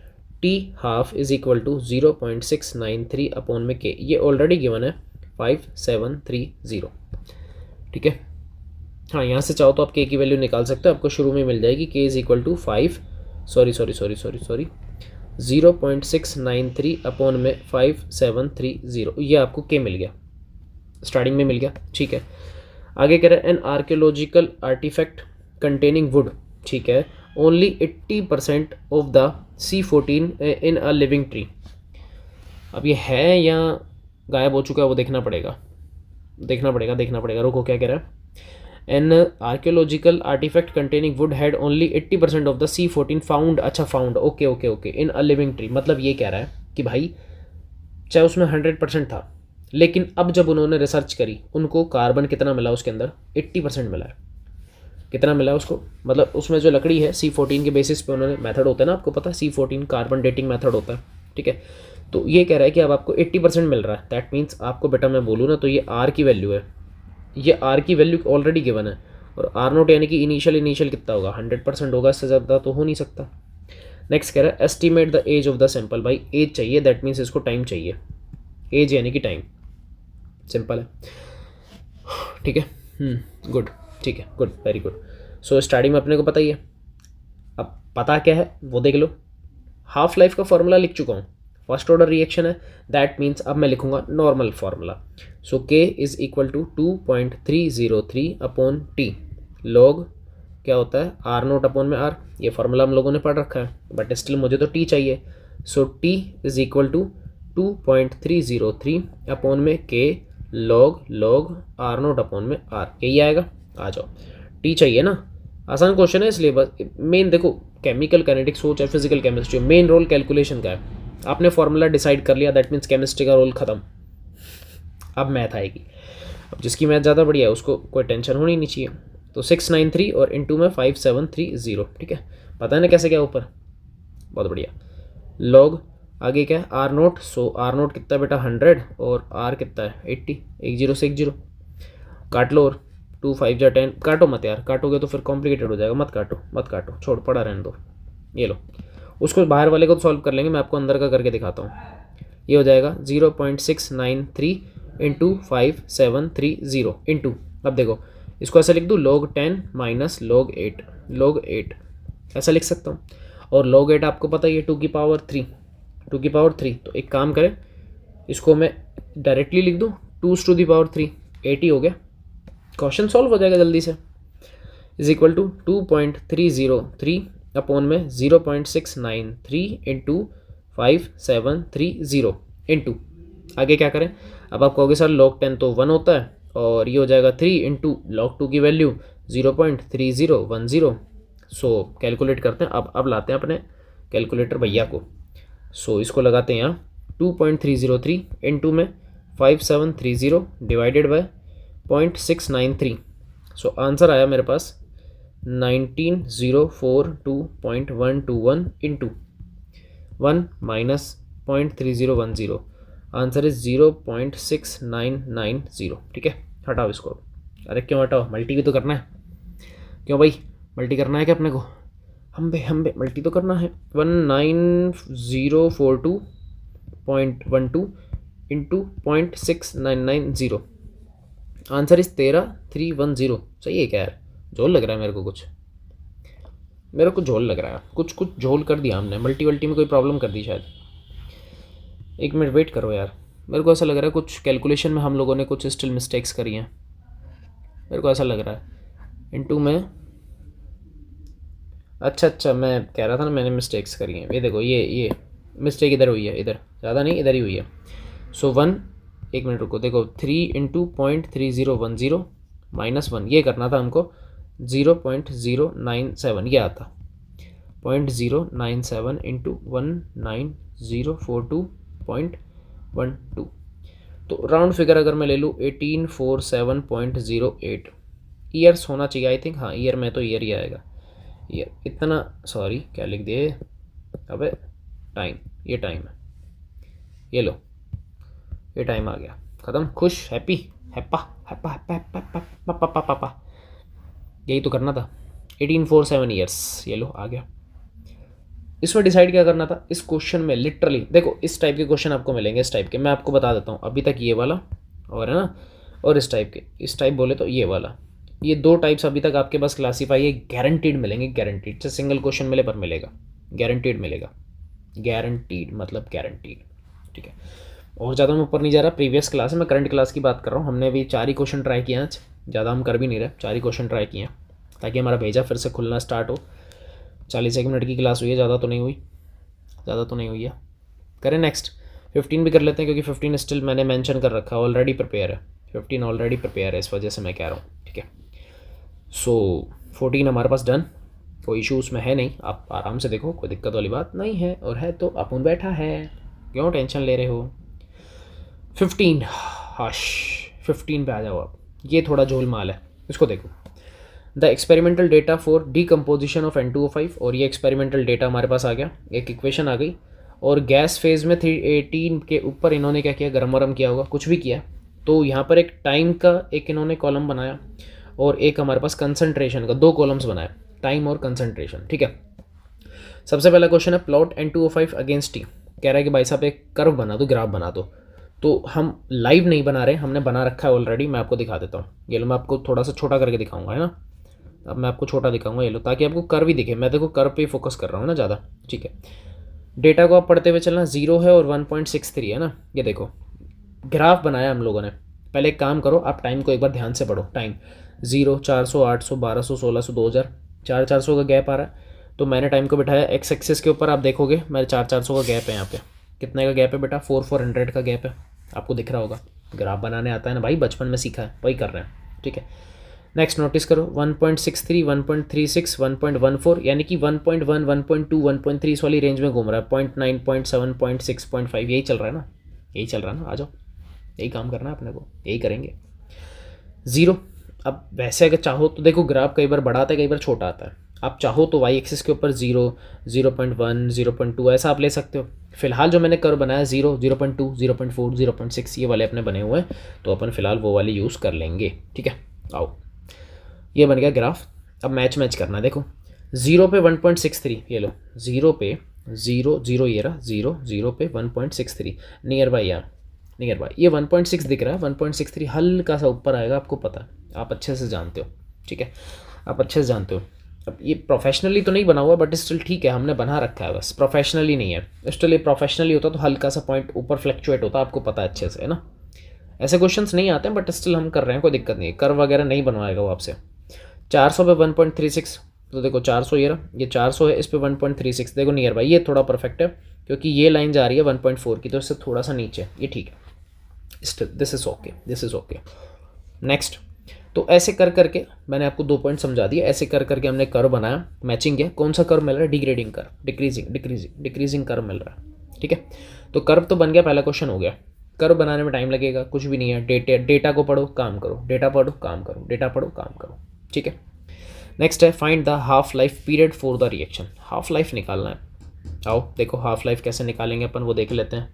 A: T half is equal to 0.693 upon में के, ये ऑलरेडी गिवन है 5730, ठीक है। हाँ यहाँ से चाहो तो आप के की वैल्यू निकाल सकते हो, आपको शुरू में मिल जाएगी के इज इक्वल टू 0.693 अपॉन में 5730, ये आपको के मिल गया, स्टार्टिंग में मिल गया, ठीक है। आगे कह रहे हैं an archaeological artefact containing wood, ठीक है, only 80% of the C14 in a living tree. अब ये है या गायब हो चुका है वो देखना पड़ेगा, रुको क्या कह रहा है, an archaeological artefact containing wood had only 80% of the C14 found, अच्छा found, okay in a living tree. मतलब ये कह रहा है कि भाई चाहे उसमें 100% था, लेकिन अब जब उन्होंने रिसर्च करी उनको कार्बन कितना मिला उसके अंदर, 80% मिला है। कितना मिला है उसको, मतलब उसमें जो लकड़ी है C14 के बेसिस पे उन्होंने, मेथड होता है ना आपको पता है, C14 कार्बन डेटिंग मेथड होता है, ठीक है। तो ये कह रहा है कि अब आपको 80% मिल रहा है। दैट मीन्स आपको बेटा मैं बोलूँ ना तो ये R की वैल्यू है, ये R की वैल्यू ऑलरेडी गिवन है, और R0 यानी कि इनिशियल कितना होगा, 100% होगा, इससे ज़्यादा तो हो नहीं सकता। नेक्स्ट कह रहा है estimate the age of the sample. भाई एज चाहिए, दैट मीन्स इसको टाइम चाहिए, एज यानी कि टाइम, सिंपल है, ठीक है। गुड, ठीक है, good, very good. So starting में अपने को पता ही है, अब पता क्या है वो देख लो। हाफ लाइफ का फॉर्मूला लिख चुका हूँ, फर्स्ट ऑर्डर रिएक्शन है, दैट मीन्स अब मैं लिखूंगा normal formula. So K is equal to 2.303 upon T, log क्या होता है R0 अपॉन में R, ये फार्मूला हम लोगों ने पढ़ रखा है, बट स्टिल मुझे तो टी चाहिए। So T is equal to 2.303 upon में के लॉग R0 अपॉन में R, यही आएगा। आ जाओ, टी चाहिए ना, आसान क्वेश्चन है इसलिए बस मेन देखो, केमिकल काइनेटिक्स हो चाहे physical chemistry, main role calculation का है। आपने फॉर्मूला डिसाइड कर लिया, दैट मीन्स केमिस्ट्री का रोल खत्म, अब मैथ आएगी। अब जिसकी मैथ ज़्यादा बढ़िया है उसको कोई टेंशन होनी नहीं चाहिए। तो 693 और इंटू में 5730, ठीक है, पता है ना कैसे क्या ऊपर, बहुत बढ़िया। लॉग आगे क्या है R0, सो R0 कितना बेटा 100 और R कितना है 80, 10 से 10 काट लो, और 2 5 जा 10, काटो मत यार, काटोगे तो फिर कॉम्प्लिकेटेड हो जाएगा, मत काटो, छोड़, पड़ा रहने दो। ये लो, उसको बाहर वाले को तो सॉल्व कर लेंगे, मैं आपको अंदर का करके दिखाता हूँ। ये हो जाएगा 0.693 इंटू 5730 इंटू, अब देखो इसको ऐसा लिख दूँ, log 10 माइनस log 8 ऐसा लिख सकता हूँ। और log 8 आपको पता ही है 2 की पावर 3, तो एक काम करें, इसको मैं डायरेक्टली लिख दूँ 2 की पावर 3, 80 हो गया, क्वेश्चन सॉल्व हो जाएगा जल्दी से। इज इक्वल टू 2.303 अपॉन में 0.693 इंटू 5730 इंटू, आगे क्या करें, अब आप कहोगे सर log 10 तो 1 होता है, और ये हो जाएगा 3 इंटू log 2 की वैल्यू 0.3010। सो कैलकुलेट करते हैं, अब लाते हैं अपने कैलकुलेटर भैया को। सो इसको लगाते हैं यहाँ 2.303 इंटू में 5730 डिवाइडेड बाय 0.693। सो आंसर आया मेरे पास 19042.121 इंटू 1 माइनस 0.3010, आंसर इज 0.6990, ठीक है। हटाओ इसको, अरे क्यों हटाओ, मल्टी भी तो करना है, क्यों भाई मल्टी करना है क्या अपने को, हम बे मल्टी तो करना है। 19042.12 इंटू 0.6990, आंसर इज 13310। सही है क्या यार, जोर लग रहा है मेरे को कुछ, मेरे को झोल लग रहा है, कुछ कुछ झोल कर दिया हमने, मल्टी में कोई प्रॉब्लम कर दी शायद। एक मिनट वेट करो यार, मेरे को ऐसा लग रहा है कुछ कैलकुलेशन में हम लोगों ने कुछ स्टिल मिस्टेक्स करी हैं, मेरे को ऐसा लग रहा है। इनटू में अच्छा मैं कह रहा था ना मैंने मिस्टेक्स करी हैं। ये देखो ये मिस्टेक इधर हुई है, इधर ज़्यादा नहीं, इधर ही हुई है। सो 1, एक मिनट रुको, देखो 3 इंटू 0.3010 -1 ये करना था हमको, 0.097 ये आता, 0.097 इंटू 19042.12। तो राउंड फिगर अगर मैं ले लूँ 1847.08 ईयर्स होना चाहिए आई थिंक। हाँ ईयर में तो ईयर ही आएगा, ईयर इतना, सॉरी क्या लिख दिए, अबे टाइम, ये टाइम है, ये लो ये टाइम आ गया, ख़त्म, खुश, हैप्पी, हैप्पा हैप्पा हैप्पा हैप्पा हैप्पा हैप्पा, यही तो करना था। 1847 ईयर्स, ये लो आ गया। इसमें डिसाइड क्या करना था इस क्वेश्चन में, लिटरली देखो इस टाइप के क्वेश्चन आपको मिलेंगे, इस टाइप के मैं आपको बता देता हूँ। अभी तक ये वाला और है ना, और इस टाइप के, इस टाइप बोले तो ये वाला, ये दो टाइप्स अभी तक आपके पास क्लासीफाई है, गारंटीड मिलेंगे, गारंटीड से सिंगल क्वेश्चन मिले पर मिलेगा, गारंटीड मिलेगा, गारंटीड मतलब गारंटीड, ठीक है। और ज़्यादा मैं ऊपर नहीं जा रहा, प्रीवियस क्लास है, मैं करंट क्लास की बात कर रहा हूँ। हमने अभी 4 ही क्वेश्चन ट्राई किए हैं आज, ज़्यादा हम कर भी नहीं रहे, 4 ही क्वेश्चन ट्राई किए हैं ताकि हमारा भेजा फिर से खुलना स्टार्ट हो। 40 मिनट की क्लास हुई है, ज़्यादा तो नहीं हुई, ज़्यादा तो नहीं हुई है। करें नेक्स्ट 15 भी कर लेते हैं, क्योंकि 15 स्टिल मैंने मेंशन कर रखा है, ऑलरेडी प्रिपेयर है, 15 ऑलरेडी प्रिपेयर है, इस वजह से मैं कह रहा हूँ, ठीक है। सो 14 हमारे पास डन, कोई इशू उसमें है नहीं, आप आराम से देखो, कोई दिक्कत वाली बात नहीं है, और है तो अपुन बैठा है, क्यों टेंशन ले रहे हो। 15 हाश 15 पे आ जाओ आप, ये थोड़ा झोल माल है, इसको देखो। The experimental data for decomposition of N2O5, और ये एक्सपेरिमेंटल डेटा हमारे पास आ गया, एक इक्वेशन आ गई, और गैस फेज में 318 के ऊपर इन्होंने क्या किया, गर्म वर्म किया होगा, कुछ भी किया, तो यहाँ पर एक टाइम का एक इन्होंने कॉलम बनाया, और एक हमारे पास कंसंट्रेशन का, 2 कॉलम्स बनाए, टाइम और कंसंट्रेशन, ठीक है। सबसे पहला क्वेश्चन है प्लॉट N2O5 अगेंस्ट टी, कह रहा है कि भाई साहब एक कर्व बना दो, ग्राफ बना दो। तो हम लाइव नहीं बना रहे, हमने बना रखा है ऑलरेडी, मैं आपको दिखा देता हूँ। ये लो मैं आपको थोड़ा सा छोटा करके दिखाऊंगा, है ना, अब मैं आपको छोटा दिखाऊंगा, ये लो, ताकि आपको कर्व ही दिखे, मैं देखो कर्व पे ही फोकस कर रहा हूँ ना ज़्यादा, ठीक है। डेटा को आप पढ़ते हुए चलना, 0 है और 1.63 है ना, ये देखो ग्राफ बनाया हम लोगों ने। पहले एक काम करो, आप टाइम को एक बार ध्यान से पढ़ो, टाइम 0, 400, 800, 1200, 1600, 2000, 400 का गैप आ रहा है, तो मैंने टाइम को बिठाया एक्स एक्सिस के ऊपर, आप देखोगे मेरे 400 का गैप है, यहाँ पे कितने का गैप है बेटा, 400 का गैप है, आपको दिख रहा होगा, ग्राफ बनाने आता है ना भाई, बचपन में सीखा है, वही कर रहे हैं, ठीक है। नेक्स्ट नोटिस करो 1.63, 1.36, 1.14, यानी कि 1.1, 1.2, 1.3 वाली रेंज में घूम रहा है, 0.9, 0.7, 0.6, 0.5 यही चल रहा है ना, यही चल रहा है ना, आ जाओ यही काम करना है अपने को, यही करेंगे। 0, अब वैसे अगर चाहो तो देखो ग्राफ कई बार बड़ा आता है, कई बार छोटा आता है, आप चाहो तो वाई एक्सिस के ऊपर 0, 0.1, 0.2 ऐसा आप ले सकते हो। फिलहाल जो मैंने कर्व बनाया 0, 0.2, 0.4, 0.6 ये वाले अपने बने हुए हैं, तो अपन फिलहाल वो वाले यूज़ कर लेंगे, ठीक है। आओ ये बन गया ग्राफ, अब मैच करना है, देखो 0 पे 1.63, ये लो 0 पे 0, 0 ये रहा 0, 0 पे 1.63, नियर बाई यार, नियर बाई, ये 1.6 दिख रहा है, 1.63 हल्का सा ऊपर आएगा, आपको पता है, आप अच्छे से जानते हो, ठीक है, आप अच्छे से जानते हो। अब ये प्रोफेशनली तो नहीं बना हुआ, बट स्टिल ठीक है, हमने बना रखा है, बस प्रोफेशनली नहीं है, स्टिल ये प्रोफेशनली होता तो हल्का सा पॉइंट ऊपर फ्लक्चुएट होता, आपको पता है अच्छे से, है ना। ऐसे क्वेश्चंस नहीं आते हैं, बट स्टिल हम कर रहे हैं, कोई दिक्कत नहीं है, कर्व वगैरह नहीं बनवाएगा वो आपसे। 400 पे 1.36, तो देखो 400 ये रहा, ये 400 है, इस पे 1.36, देखो नियर बाई, ये थोड़ा परफेक्ट है, क्योंकि ये लाइन जा रही है 1.4 की, तो इससे थोड़ा सा नीचे, ये ठीक है, this is okay, this is okay. Next, तो ऐसे कर करके मैंने आपको 2 पॉइंट समझा दिए, ऐसे कर करके हमने कर्व बनाया, मैचिंग है, कौन सा कर्व मिल रहा है, डिग्रेडिंग कर्व, डिक्रीजिंग कर्व मिल रहा है, ठीक है। तो कर्व तो बन गया, पहला क्वेश्चन हो गया। कर्व बनाने में टाइम लगेगा, कुछ भी नहीं है, डेटा को पढ़ो काम करो, डेटा पढ़ो काम करो, डेटा पढ़ो काम करो, ठीक है। नेक्स्ट है find the half life period for the reaction, half life निकालना है। आओ देखो हाफ लाइफ कैसे निकालेंगे अपन, वो देख लेते हैं।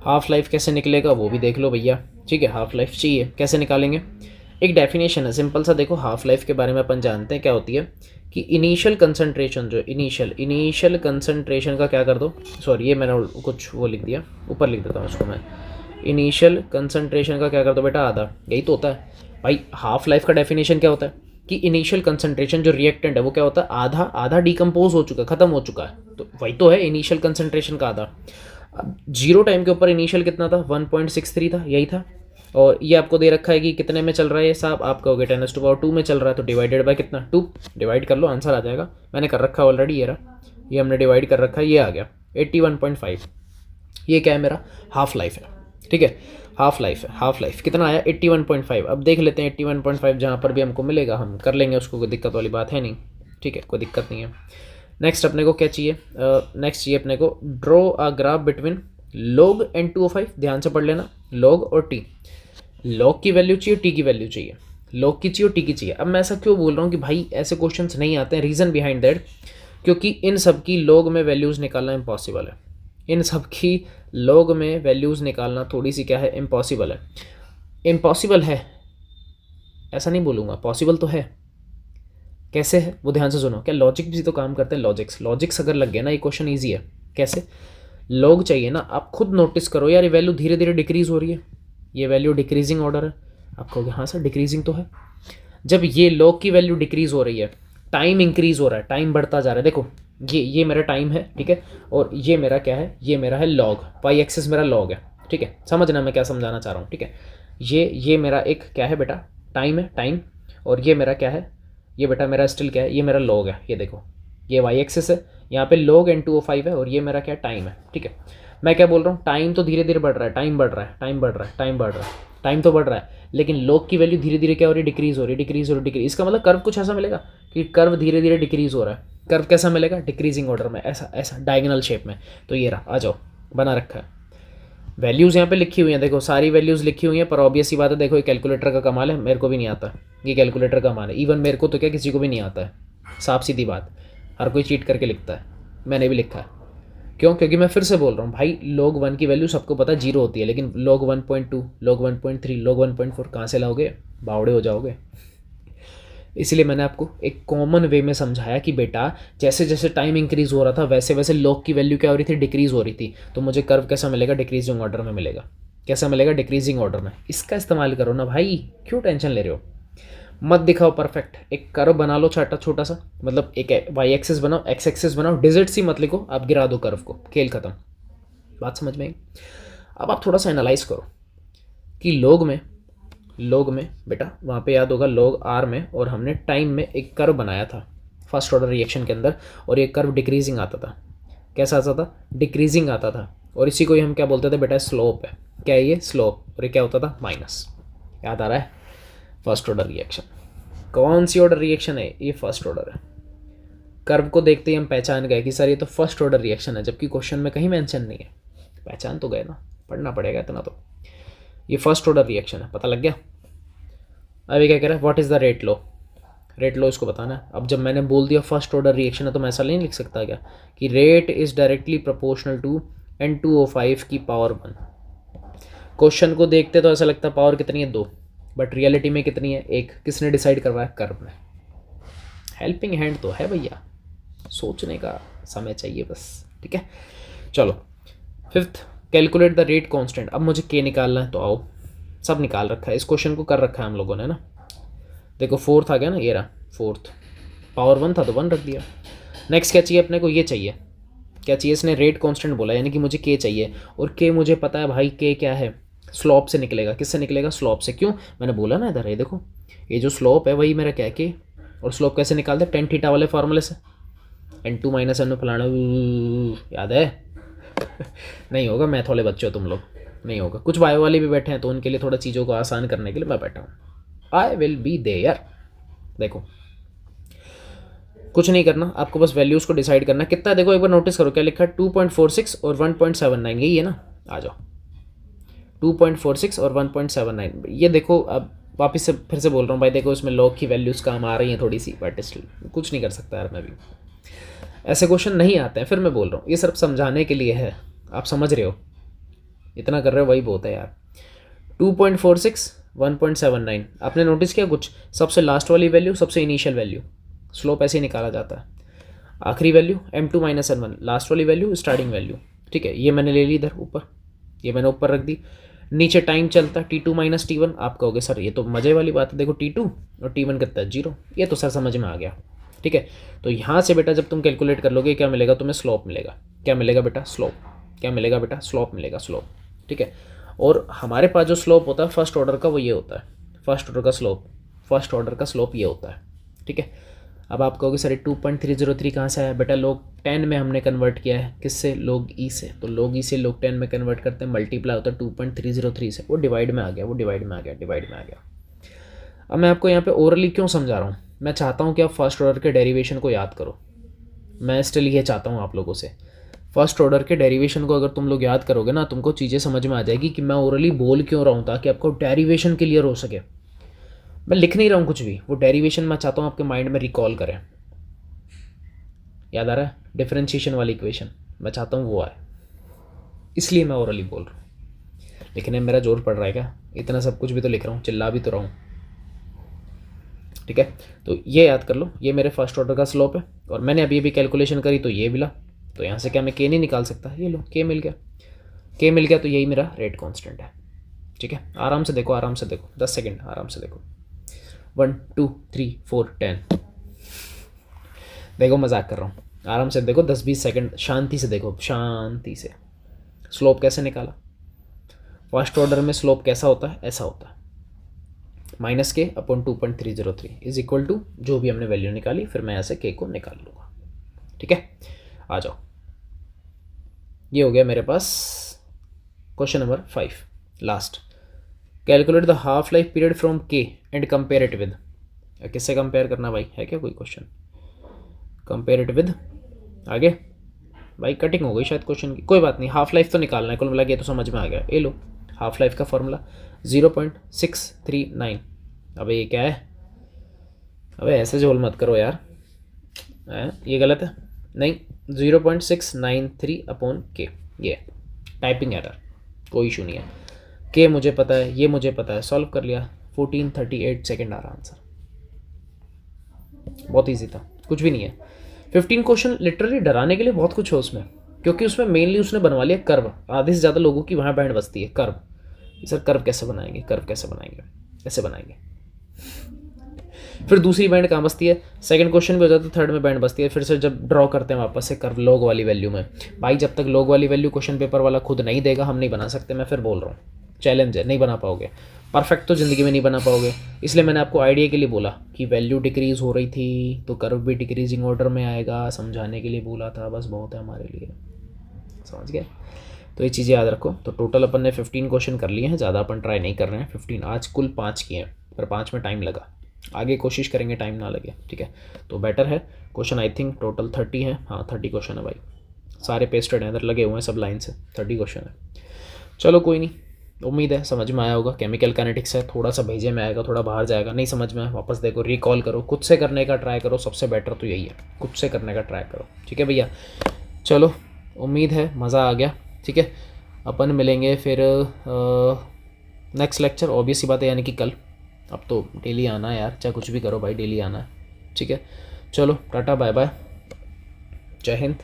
A: हाफ लाइफ कैसे निकलेगा वो भी देख लो भैया, ठीक है। हाफ लाइफ चाहिए, कैसे निकालेंगे, एक डेफिनेशन है सिंपल सा, देखो हाफ लाइफ के बारे में अपन जानते हैं क्या होती है, कि इनिशियल कंसंट्रेशन, जो इनिशियल कंसंट्रेशन का क्या कर दो, सॉरी ये मैंने कुछ वो लिख दिया, ऊपर लिख देता हूँ उसको मैं, इनिशियल कंसंट्रेशन का क्या कर दो बेटा, आधा, यही तो होता है भाई। हाफ लाइफ का डेफिनेशन क्या होता है, कि इनिशियल कंसंट्रेशन जो रिएक्टेंट है वो क्या होता है, आधा आधा डिकम्पोज हो चुका है, ख़त्म हो चुका है, तो वही तो है इनिशियल कंसंट्रेशन का आधा। अब 0 टाइम के ऊपर इनिशियल कितना था, 1.63 था, यही था। और ये आपको दे रखा है कि कितने में चल रहा है ये साहब, आप कहोगे 10⁻² में चल रहा है, तो डिवाइडेड बाय कितना, 2, डिवाइड कर लो, आंसर आ जाएगा। मैंने कर रखा है ऑलरेडी, ये रहा, ये हमने डिवाइड कर रखा है, ये आ गया 81.5। ये क्या है, मेरा हाफ लाइफ है, ठीक है, हाफ लाइफ है। हाफ लाइफ कितना आया, 81.5। अब देख लेते हैं 81.5 जहाँ पर भी हमको मिलेगा हम कर लेंगे उसको, कोई दिक्कत वाली बात है नहीं, ठीक है, कोई दिक्कत नहीं है। नेक्स्ट अपने को क्या चाहिए, नेक्स्ट चाहिए अपने को draw a graph between log n2O5, ध्यान से पढ़ लेना, log और t। log की वैल्यू चाहिए, t की वैल्यू चाहिए, log की चाहिए और t की चाहिए। अब मैं ऐसा क्यों बोल रहा हूँ कि भाई ऐसे क्वेश्चंस नहीं आते हैं, रीज़न बिहाइंड दैट, क्योंकि इन सब की log में वैल्यूज़ निकालना इम्पॉसिबल है, इन सब की log में वैल्यूज़ निकालना थोड़ी सी क्या है, इम्पॉसिबल है। इम्पॉसिबल है ऐसा नहीं बोलूँगा, पॉसिबल तो है। कैसे है वो ध्यान से सुनो, क्या लॉजिक भी तो काम करते हैं, लॉजिक्स अगर लग गए ना ये क्वेश्चन ईजी है। कैसे, log चाहिए ना, आप खुद नोटिस करो यार, ये वैल्यू धीरे धीरे डिक्रीज़ हो रही है, ये वैल्यू डिक्रीजिंग ऑर्डर है। आप कहोगे हाँ सर डिक्रीजिंग तो है। जब ये log की वैल्यू डिक्रीज़ हो रही है, टाइम इंक्रीज़ हो रहा है, टाइम बढ़ता जा रहा है, देखो ये मेरा टाइम है, ठीक है, और ये मेरा क्या है, ये मेरा है log, वाई एक्सिस मेरा log है, ठीक है, समझना मैं क्या समझाना चाह रहा हूँ, ठीक है। ये मेरा एक क्या है बेटा, टाइम है, टाइम, और ये मेरा क्या है, ये बेटा मेरा स्टिल क्या है, ये मेरा log है, ये देखो ये वाई एक्सिस है, यहाँ पे log n2O5 है, और ये मेरा क्या टाइम है, ठीक है। मैं क्या बोल रहा हूँ, टाइम तो धीरे धीरे बढ़ रहा है, टाइम बढ़ रहा है, टाइम बढ़ रहा है, टाइम बढ़ रहा है, टाइम तो बढ़ रहा है, लेकिन log की वैल्यू धीरे धीरे क्या हो रही है, डिक्रीज़ हो रही है, डिक्रीज़ हो रही है, डिक्रीज। इसका मतलब कर्व कुछ ऐसा मिलेगा कि कर्व धीरे धीरे डिक्रीज़ हो रहा है। कर्व कैसा मिलेगा, डिक्रीजिंग ऑर्डर में, ऐसा ऐसा डायगोनल शेप में। तो ये रहा, आ जाओ, बना रखा है, वैल्यूज़ यहाँ पे लिखी हुई हैं, देखो सारी वैल्यूज़ लिखी हुई हैं, पर ऑब्वियस ही बात है, देखो ये कैलकुलेटर का कमाल है, मेरे को भी नहीं आता, ये कैलकुलेटर का कमाल है, इवन मेरे को तो क्या किसी को भी नहीं आता है, साफ सीधी बात, हर कोई चीट करके लिखता है, मैंने भी लिखा है। क्यों, क्योंकि मैं फिर से बोल रहा हूँ भाई, log 1 की वैल्यू सबको पता है 0 होती है, लेकिन log 1.2, log 1.3, log 1.4 कहाँ से लाओगे, बावड़े हो जाओगे। इसलिए मैंने आपको एक कॉमन वे में समझाया कि बेटा जैसे जैसे टाइम इंक्रीज़ हो रहा था वैसे वैसे log की वैल्यू क्या हो रही थी, डिक्रीज़ हो रही थी, तो मुझे कर्व कैसा मिलेगा, डिक्रीजिंग ऑर्डर में मिलेगा। कैसा मिलेगा, डिक्रीजिंग ऑर्डर में। इसका इस्तेमाल करो ना भाई, क्यों टेंशन ले रहे हो। मत दिखाओ परफेक्ट, एक कर्व बना लो छोटा सा, मतलब एक वाई एक्सिस बनाओ, एक्स एक्सिस बनाओ, डिजिट सी मत लिखो, आप गिरा दो कर्व को, खेल खत्म। बात समझ में आई। अब आप थोड़ा सा एनालाइज करो कि log में बेटा वहाँ पे याद होगा log r में, और हमने टाइम में एक कर्व बनाया था फर्स्ट ऑर्डर रिएक्शन के अंदर, और ये कर्व डिक्रीजिंग आता था। कैसा आता था, डिक्रीजिंग आता था, और इसी को ही हम क्या बोलते थे बेटा, स्लोप है। क्या है ये, स्लोप, और ये क्या होता था, माइनस। याद आ रहा है, फर्स्ट ऑर्डर रिएक्शन। कौन सी ऑर्डर रिएक्शन है, ये फर्स्ट ऑर्डर है। कर्व को देखते ही हम पहचान गए कि सर ये तो फर्स्ट ऑर्डर रिएक्शन है, जबकि क्वेश्चन में कहीं मेंशन नहीं है। पहचान तो गए ना, पढ़ना पड़ेगा इतना तो। ये फर्स्ट ऑर्डर रिएक्शन है, पता लग गया। अभी क्या कह रहा है, what is the rate law, rate law इसको बताना है। अब जब मैंने बोल दिया फर्स्ट ऑर्डर रिएक्शन है, तो मैं ऐसा नहीं लिख सकता क्या कि rate is directly proportional to n2O5 की पावर 1। क्वेश्चन को देखते तो ऐसा लगता है पावर कितनी है, 2, बट रियलिटी में कितनी है, 1। किसने डिसाइड करवाया, कर्व ने। हेल्पिंग हैंड तो है भैया, सोचने का समय चाहिए बस, ठीक है। चलो fifth, calculate the rate constant. अब मुझे के निकालना है, तो आओ, सब निकाल रखा है, इस क्वेश्चन को कर रखा है हम लोगों ने ना। देखो फोर्थ आ गया ना, ये रहा फोर्थ, पावर 1 था तो 1 रख दिया। नेक्स्ट क्या चाहिए अपने को, ये चाहिए, क्या चाहिए, इसने रेट कांस्टेंट बोला, यानी कि मुझे के चाहिए, और के मुझे पता है भाई, के क्या है, स्लोप से निकलेगा। किससे निकलेगा, स्लोप से। क्यों, मैंने बोला ना इधर, ये देखो ये जो स्लोप है वही मेरा क्या है, के। और स्लोप कैसे निकालते हैं, टेन थीटा वाले फार्मूले से, n2 - n फलाना, याद है नहीं होगा, मैथ वाले बच्चे हो तुम लोग, नहीं होगा। कुछ बायो वाले भी बैठे हैं, तो उनके लिए थोड़ा चीज़ों को आसान करने के लिए मैं बैठा हूँ, आई विल बी देयर। देखो कुछ नहीं करना आपको, बस वैल्यूज़ को डिसाइड करना कितना है। देखो एक बार नोटिस करो क्या लिखा है, 2.46 और 1.79, यही है ना। आ जाओ, 2.46 और 1.79, ये देखो। अब वापस से फिर से बोल रहा हूँ भाई, देखो इसमें log की वैल्यूज़ काम आ रही हैं थोड़ी सी, बट स्टिल कुछ नहीं कर सकता यार मैं भी। ऐसे क्वेश्चन नहीं आते हैं, फिर मैं बोल रहा हूँ, ये सिर्फ समझाने के लिए है, आप समझ रहे हो, इतना कर रहे हो वही बहुत है यार। 2.46, 1.79, आपने नोटिस किया कुछ, सबसे लास्ट वाली वैल्यू सबसे इनिशियल वैल्यू, स्लोप ऐसे ही निकाला जाता है। आखिरी वैल्यू m2 - n1, लास्ट वाली वैल्यू स्टार्टिंग वैल्यू, ठीक है। ये मैंने ले ली इधर ऊपर, ये मैंने ऊपर रख दी। नीचे टाइम चलता है T2 माइनस T1। आप कहोगे सर ये तो मज़े वाली बात है, देखो T2 और T1 कितना है 0, ये तो सर समझ में आ गया। ठीक है, तो यहाँ से बेटा जब तुम कैलकुलेट कर लोगे क्या मिलेगा तुम्हें, स्लोप मिलेगा। क्या मिलेगा बेटा, स्लोप। क्या मिलेगा बेटा, स्लोप मिलेगा, स्लोप। ठीक है, और हमारे पास जो स्लोप होता है फर्स्ट ऑर्डर का वो ये होता है, फर्स्ट ऑर्डर का स्लोप, फर्स्ट ऑर्डर का स्लोप ये होता है। ठीक है, अब आप कहोगे सर 2.303 कहाँ से आया बेटा, लोग 10 में हमने कन्वर्ट किया है, किससे, लोग ई से, तो लोग ई से लोग 10 में कन्वर्ट करते हैं, मल्टीप्लाई होता है 2.303 से, वो डिवाइड में आ गया, वो डिवाइड में आ गया, डिवाइड में आ गया। अब मैं आपको यहाँ पे ओरली क्यों समझा रहा हूँ, मैं चाहता हूँ कि आप फर्स्ट ऑर्डर के डेरिवेशन को याद करो। मैं स्टिल ये चाहता हूँ आप लोगों से, फर्स्ट ऑर्डर के डेरिवेशन को अगर तुम लोग याद करोगे ना, तुमको चीज़ें समझ में आ जाएगी कि मैं ओरली बोल क्यों रहा हूँ, ताकि आपको डेरिवेशन क्लियर हो सके। मैं लिख नहीं रहा हूँ कुछ भी, वो डेरिवेशन मैं चाहता हूँ आपके माइंड में रिकॉल करें। याद आ रहा है, डिफरेंशिएशन वाली इक्वेशन मैं चाहता हूँ वो आए, इसलिए मैं ओरली बोल रहा हूँ। लिखने में मेरा जोर पड़ रहा है क्या, इतना सब कुछ भी तो लिख रहा हूँ, चिल्ला भी तो रहा हूँ। ठीक है, तो ये याद कर लो, ये मेरे फर्स्ट ऑर्डर का स्लोप है, और मैंने अभी अभी कैलकुलेशन करी तो ये मिला, तो यहाँ से क्या मैं के नहीं निकाल सकता, ये लो के मिल गया, के मिल गया, तो यही मेरा रेट कांस्टेंट है। ठीक है, आराम से देखो, आराम से देखो, 10 सेकेंड आराम से देखो, 1 2 3 4 10, देखो मजाक कर रहा हूँ, आराम से देखो, 10-20 सेकेंड शांति से देखो, शांति से। स्लोप कैसे निकाला, फर्स्ट ऑर्डर में स्लोप कैसा होता है, ऐसा होता है, माइनस के अपॉन 2.303 इज इक्वल टू जो भी हमने वैल्यू निकाली, फिर मैं ऐसे के को निकाल लूँगा। ठीक है, आ जाओ, ये हो गया मेरे पास question number 5 last. Calculate the half life period from K and compare it with, किससे कंपेयर करना भाई, है क्या कोई क्वेश्चन, कंपेयर इट विद, आगे भाई कटिंग हो गई शायद क्वेश्चन की, कोई बात नहीं, हाफ लाइफ तो निकालना है, कुल मिला के तो समझ में आ गया। ये लो हाफ लाइफ का फॉर्मूला 0.639, अबे ये क्या है, अबे ऐसे झोल मत करो यार, ये गलत है, नहीं 0.693 अपॉन के, ये टाइपिंग एरर, कोई इशू नहीं है, के मुझे पता है, ये मुझे पता है, सॉल्व कर लिया, 1438 सेकेंड आ रहा आंसर, बहुत ईजी था, कुछ भी नहीं है। 15 क्वेश्चन लिटरली डराने के लिए बहुत कुछ है उसमें, क्योंकि उसमें मेनली उसने बनवा लिया कर्व, आधे से ज़्यादा लोगों की वहाँ बैंड बजती है कर्व, सर कर्व कैसे बनाएंगे, कर्व कैसे बनाएंगे, कैसे बनाएंगे, फिर दूसरी बैंड कहाँ बसती है, सेकंड क्वेश्चन भी हो जाता है, थर्ड में बैंड बसती है, फिर से जब ड्रॉ करते हैं वापस से कर्व लॉग वाली वैल्यू में, भाई जब तक लॉग वाली वैल्यू क्वेश्चन पेपर वाला खुद नहीं देगा हम नहीं बना सकते, मैं फिर बोल रहा हूँ, चैलेंज है, नहीं बना पाओगे, परफेक्ट तो ज़िंदगी में नहीं बना पाओगे, इसलिए मैंने आपको आइडिया के लिए बोला कि वैल्यू डिक्रीज़ हो रही थी तो कर्व भी डिक्रीजिंग ऑर्डर में आएगा, समझाने के लिए बोला था, बस बहुत है हमारे लिए, समझ गए। तो ये चीज़ें याद रखो। तो टोटल अपन ने 15 क्वेश्चन कर लिए हैं, ज़्यादा अपन ट्राई नहीं कर रहे हैं, 15 आज कुल 5 किए हैं, पर 5 में टाइम लगा, आगे कोशिश करेंगे टाइम ना लगे। ठीक है, तो बेटर है, क्वेश्चन आई थिंक टोटल 30 है, हाँ 30 क्वेश्चन है भाई, सारे पेस्टेड हैं, इधर लगे हुए हैं सब लाइन से, 30 क्वेश्चन है। चलो कोई नहीं, उम्मीद है समझ में आया होगा। केमिकल काइनेटिक्स है, थोड़ा सा भेजे में आएगा, थोड़ा बाहर जाएगा, नहीं समझ में वापस देखो, रिकॉल करो, खुद से करने का ट्राई करो, सबसे बेटर तो यही है, खुद से करने का ट्राई करो। ठीक है भैया, चलो उम्मीद है मज़ा आ गया। ठीक है, अपन मिलेंगे फिर नेक्स्ट लेक्चर, ऑब्वियस ही बात है, यानी कि कल। अब तो डेली आना है यार, चाहे कुछ भी करो भाई, डेली आना है। ठीक है, चलो टाटा बाय बाय, जय हिंद।